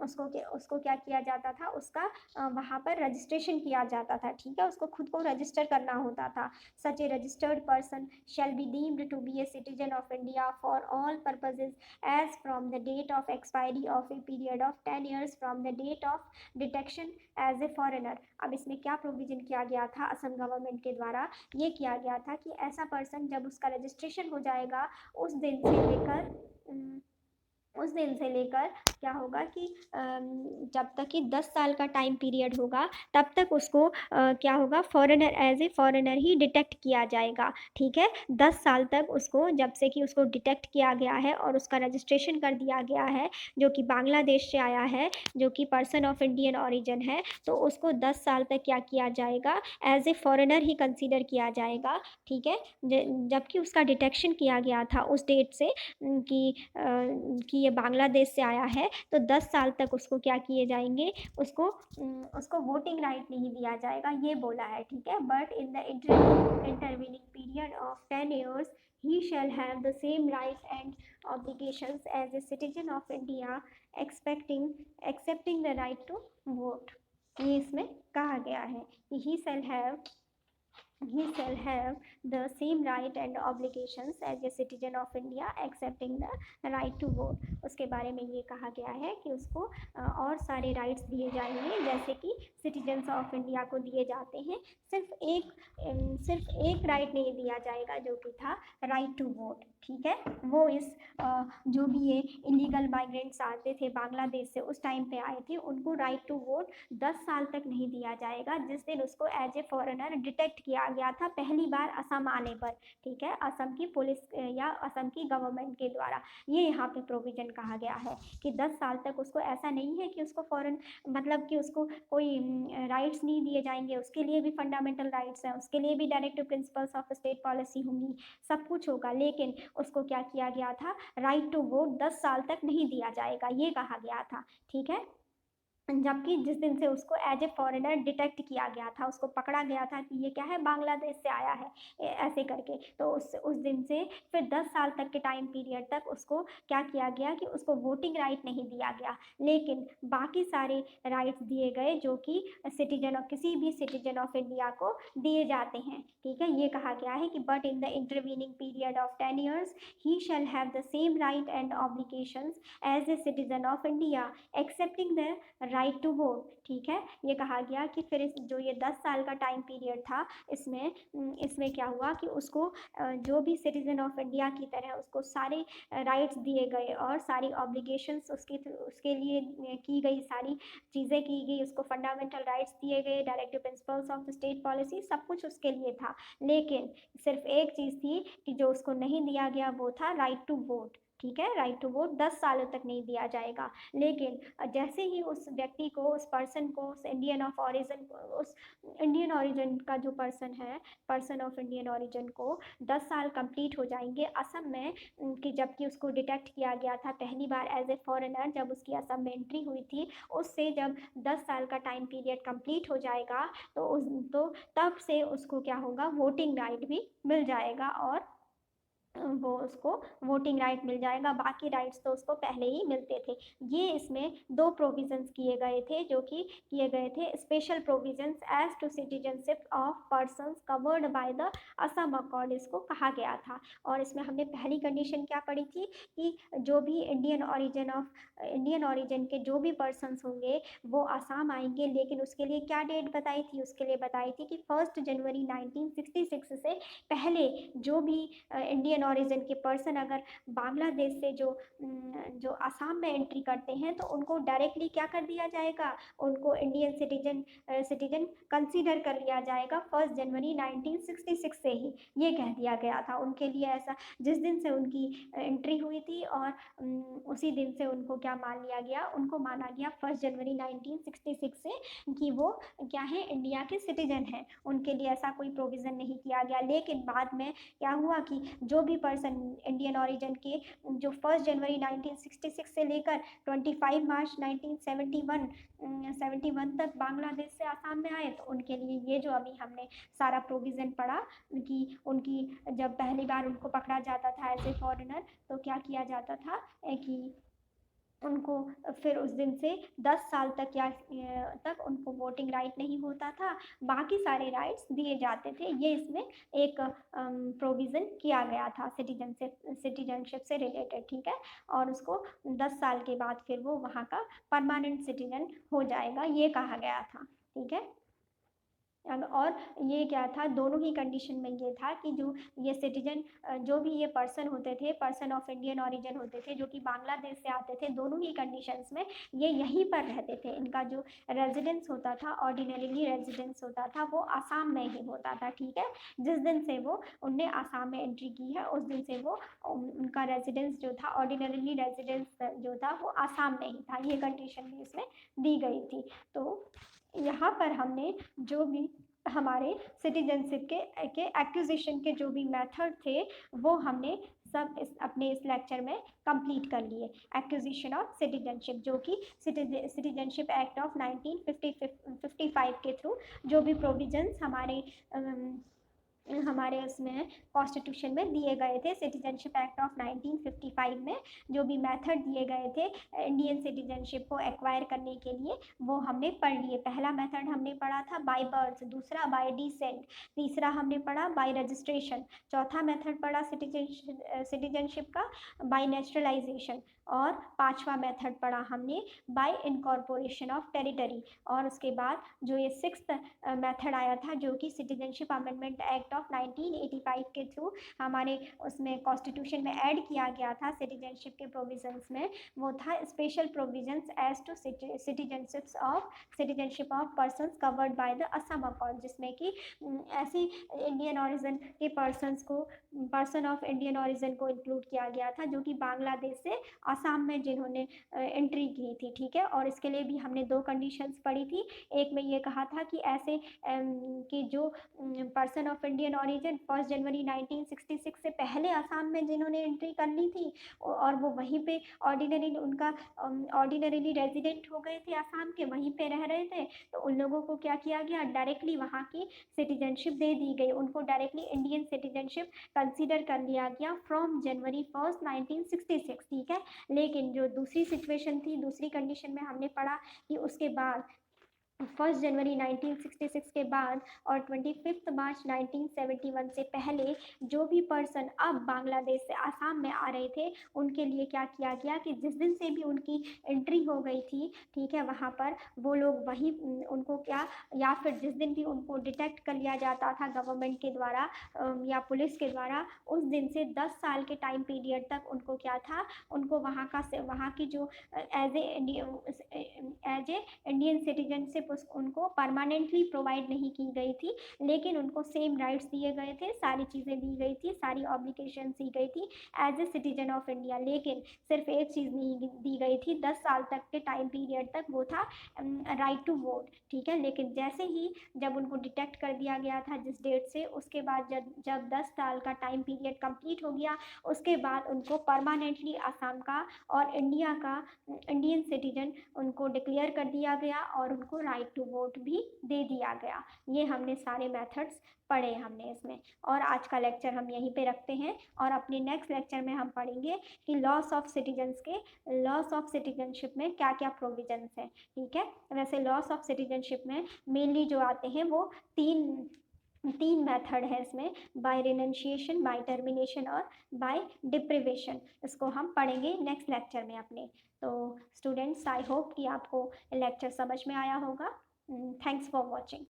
उसको क्या किया जाता था, उसका वहाँ पर रजिस्ट्रेशन किया जाता था, ठीक है, उसको खुद को रजिस्टर करना होता था। Such a registered person shall be deemed to be a citizen of India for all purposes as from the date of expiry of a period of 10 years from the date of detection as a foreigner। अब इसमें क्या provision किया गया था Assam government के द्वारा, ये किया गया था कि ऐसा पर्सन जब उसका रजिस्ट्रेशन हो जाएगा उस दिन से लेकर उस दिन से लेकर क्या होगा कि जब तक कि 10 साल का टाइम पीरियड होगा तब तक उसको क्या होगा, फॉरेनर, एज ए फॉरेनर ही डिटेक्ट किया जाएगा, ठीक है। 10 साल तक उसको, जब से कि उसको डिटेक्ट किया गया है और उसका रजिस्ट्रेशन कर दिया गया है, जो कि बांग्लादेश से आया है, जो कि पर्सन ऑफ इंडियन ऑरिजिन है, तो उसको 10 साल तक क्या किया जाएगा, एज ए फॉरेनर ही कंसीडर किया जाएगा, ठीक है। जबकि उसका डिटेक्शन किया गया था उस डेट से कि ये बांग्लादेश से आया है, तो 10 साल तक उसको क्या किए जाएंगे, उसको वोटिंग राइट नहीं दिया जाएगा, ये बोला है, ठीक है। But in the intervening period of 10 years he shall have the same rights and obligations as a citizen of India accepting the right to vote। ये इसमें कहा गया है कि he shall have the same right and obligations as a citizen of India accepting the right to vote। उसके बारे में ये कहा गया है कि उसको और सारे राइट्स दिए जाएंगे जैसे कि सिटीजन्स ऑफ इंडिया को दिए जाते हैं। सिर्फ एक राइट नहीं दिया जाएगा जो कि था राइट टू वोट, ठीक है। वो इस जो भी ये इलीगल माइग्रेंट्स आते थे बांग्लादेश से, उस टाइम पे आए थे, उनको राइट टू वोट 10 साल तक नहीं दिया जाएगा, जिस दिन उसको एज ए फॉरेनर डिटेक्ट किया गया था पहली बार असम आने पर, ठीक है, असम की पुलिस या असम की गवर्नमेंट के द्वारा। ये यहाँ पे प्रोविजन कहा गया है कि 10 साल तक उसको, ऐसा नहीं है कि उसको फॉरेन, मतलब कि उसको कोई राइट्स नहीं दिए जाएंगे, उसके लिए भी फंडामेंटल राइट्स हैं, उसके लिए भी directive principles of state policy होंगी, सब कुछ होगा, लेकिन उसको क्या किया गया था, राइट टू वोट 10 साल तक नहीं दिया जाएगा, ये कहा गया था, ठीक है। जबकि जिस दिन से उसको एज ए फॉरेनर डिटेक्ट किया गया था, उसको पकड़ा गया था कि ये क्या है, बांग्लादेश से आया है, ऐसे करके, तो उस दिन से फिर 10 साल तक के टाइम पीरियड तक उसको क्या किया गया कि उसको वोटिंग राइट नहीं दिया गया, लेकिन बाकी सारे राइट्स दिए गए जो कि सिटीजन ऑफ, किसी भी सिटीजन ऑफ इंडिया को दिए जाते हैं, ठीक है। ये कहा गया है कि but in the intervening period of 10 years he shall have the same right and obligations as a citizen of India excepting the right to vote, ठीक है। ये कहा गया कि फिर जो ये 10 साल का टाइम पीरियड था, इसमें क्या हुआ कि उसको जो भी सिटीजन ऑफ इंडिया की तरह उसको सारे राइट्स दिए गए और सारी ऑब्लिगेशंस उसके लिए की गई, सारी चीज़ें की गई, उसको फंडामेंटल राइट्स दिए गए, directive principles of state policy, सब कुछ उसके लिए था, लेकिन सिर्फ एक चीज़ थी कि जो उसको नहीं दिया गया वो था राइट टू वोट, ठीक है। राइट टू वोट 10 सालों तक नहीं दिया जाएगा, लेकिन जैसे ही उस व्यक्ति को, उस पर्सन को, उस इंडियन ऑफ ऑरिजिन, उस इंडियन ऑरिजिन का जो पर्सन है, पर्सन ऑफ इंडियन ऑरिजिन को 10 साल कंप्लीट हो जाएंगे असम में, कि जबकि उसको डिटेक्ट किया गया था पहली बार एज ए फॉरेनर जब उसकी असम में एंट्री हुई थी, उससे जब 10 साल का टाइम पीरियड कंप्लीट हो जाएगा तो तब से उसको क्या होगा, वोटिंग राइट भी मिल जाएगा और वो उसको वोटिंग राइट मिल जाएगा, बाकी राइट्स तो उसको पहले ही मिलते थे। ये इसमें 2 प्रोविजंस किए गए थे, जो कि किए गए थे special provisions as to citizenship of persons covered by the Assam accord, इसको कहा गया था। और इसमें हमने पहली कंडीशन क्या पढ़ी थी कि जो भी इंडियन ऑरिजिन के जो भी पर्सन्स होंगे वो असम आएंगे, लेकिन उसके लिए क्या डेट बताई थी, उसके लिए बताई थी कि 1 जनवरी 1966 से पहले जो भी इंडियन ऑरिजिन के पर्सन अगर बांग्लादेश से जो असम में एंट्री करते हैं तो उनको डायरेक्टली क्या कर दिया जाएगा, उनको इंडियन सिटीजन कंसीडर कर लिया जाएगा 1 जनवरी 1966 से ही, ये कह दिया गया था उनके लिए। ऐसा जिस दिन से उनकी एंट्री हुई थी और उसी दिन से उनको क्या मान लिया गया, उनको माना गया 1 जनवरी 1966 से कि वो क्या है, इंडिया के सिटीजन हैं, उनके लिए ऐसा कोई प्रोविज़न नहीं किया गया। लेकिन बाद में क्या हुआ कि जो भी भी पर्सन इंडियन ऑरिजिन के जो 1 जनवरी 1966 से लेकर 25 मार्च 1971 71 तक बांग्लादेश से आसाम में आए, तो उनके लिए ये जो अभी हमने सारा प्रोविज़न पढ़ा कि उनकी जब पहली बार उनको पकड़ा जाता था एज ए फॉरेनर, तो क्या किया जाता था कि उनको फिर उस दिन से 10 साल तक तक उनको वोटिंग राइट नहीं होता था, बाकी सारे राइट्स दिए जाते थे। ये इसमें एक प्रोविज़न किया गया था सिटीजनशिप से रिलेटेड, ठीक है। और उसको 10 साल के बाद फिर वो वहाँ का परमानेंट सिटीजन हो जाएगा, ये कहा गया था, ठीक है। और ये क्या था, दोनों ही कंडीशन में ये था कि जो ये सिटीजन जो भी ये पर्सन होते थे, पर्सन ऑफ इंडियन ऑरिजिन होते थे, जो कि बांग्लादेश से आते थे, दोनों ही कंडीशंस में ये यहीं पर रहते थे। इनका जो रेजिडेंस होता था, ऑर्डिनरीली रेजिडेंस होता था, वो आसाम में ही होता था, ठीक है। जिस दिन से वो उनने आसाम में एंट्री की है, उस दिन से वो उनका रेजिडेंस जो था, ऑर्डिनरीली रेजिडेंस जो था, वो आसाम में ही था। ये कंडीशन भी इसमें दी गई थी। तो यहाँ पर हमने जो भी हमारे सिटीजनशिप के एक्विजिशन के जो भी मेथड थे, वो हमने सब अपने इस लेक्चर में कंप्लीट कर लिए। एक्विजिशन ऑफ सिटीजनशिप, जो कि सिटीजनशिप एक्ट ऑफ 1955 के थ्रू जो भी प्रोविजंस हमारे उसमें कॉन्स्टिट्यूशन में दिए गए थे, सिटीजनशिप एक्ट ऑफ 1955 में जो भी मेथड दिए गए थे इंडियन सिटीजनशिप को एक्वायर करने के लिए, वो हमने पढ़ लिए। पहला मेथड हमने पढ़ा था बाय बर्थ, दूसरा बाय डिसेंट, तीसरा हमने पढ़ा बाय रजिस्ट्रेशन, चौथा मेथड पढ़ा सिटीजनशिप का बाय नेचुरलाइजेशन, और पांचवा मेथड पढ़ा हमने बाय इनकॉर्पोरेशन ऑफ टेरिटरी। और उसके बाद जो ये 6th मेथड आया था, जो कि सिटीजनशिप अमेंडमेंट एक्ट ऑफ 1985 के थ्रू हमारे उसमें कॉन्स्टिट्यूशन में ऐड किया गया था सिटीजनशिप के प्रोविजंस में, वो था special provisions as to citizenship of persons covered by the Assam accord, जिसमें कि ऐसे इंडियन ऑरिजिन के पर्सन ऑफ इंडियन ऑरिजिन को इंक्लूड किया गया था, जो कि बांग्लादेश से आसाम में जिन्होंने एंट्री की थी, ठीक है। और इसके लिए भी हमने 2 कंडीशंस पढ़ी थी। एक में ये कहा था कि ऐसे कि जो पर्सन ऑफ इंडियन ऑरिजिन 1 जनवरी 1966 से पहले आसाम में जिन्होंने एंट्री कर ली थी और वो वहीं पे ऑर्डिनरीली रेजिडेंट हो गए थे आसाम के, वहीं पे रह रहे थे, तो उन लोगों को क्या किया गया, डायरेक्टली वहाँ की सिटीजनशिप दे दी गई, उनको डायरेक्टली इंडियन सिटीजनशिप कंसीडर कर लिया गया फ्रॉम जनवरी 1 1966, ठीक है। लेकिन जो दूसरी सिचुएशन थी, दूसरी कंडीशन में हमने पढ़ा कि उसके बाद 1 जनवरी 1966 के बाद और 25 मार्च 1971 से पहले जो भी पर्सन अब बांग्लादेश से आसाम में आ रहे थे, उनके लिए क्या किया गया कि जिस दिन से भी उनकी एंट्री हो गई थी, ठीक है, वहाँ पर वो लोग वही उनको क्या, या फिर जिस दिन भी उनको डिटेक्ट कर लिया जाता था गवर्नमेंट के द्वारा या पुलिस के द्वारा, उस दिन से 10 साल के टाइम पीरियड तक उनको क्या था, उनको वहाँ की जो एज ए इंडियन सिटीजनशिप उनको परमानेंटली प्रोवाइड नहीं की गई थी, लेकिन उनको सेम राइट्स दिए गए थे, सारी चीज़ें दी गई थी, सारी ऑब्लिगेशन दी गई थी as a citizen of India. लेकिन सिर्फ एक चीज़ नहीं दी गई थी, 10 साल तक के टाइम पीरियड तक, वो था राइट टू वोट, ठीक है। लेकिन जैसे ही जब उनको डिटेक्ट कर दिया गया था जिस डेट से, उसके बाद जब 10 साल का टाइम पीरियड कंप्लीट हो गया, उसके बाद उनको परमानेंटली आसाम का और इंडिया का इंडियन सिटीजन उनको डिक्लेयर कर दिया गया और उनको राइट टू वोट भी दे दिया गया। ये हमने सारे मेथड्स पढ़े हमने इसमें। और आज का लेक्चर हम यहीं पे रखते हैं, और अपने नेक्स्ट लेक्चर में हम पढ़ेंगे कि लॉस ऑफ सिटीजनशिप में क्या क्या प्रोविजंस हैं, ठीक है। वैसे लॉस ऑफ सिटीजनशिप में मेनली जो आते हैं वो तीन मेथड है इसमें, बाय रिनंशिएशन, बाय टर्मिनेशन और बाय डिप्रिवेशन। इसको हम पढ़ेंगे नेक्स्ट लेक्चर में अपने। तो स्टूडेंट्स, आई होप कि आपको लेक्चर समझ में आया होगा। Thanks for watching.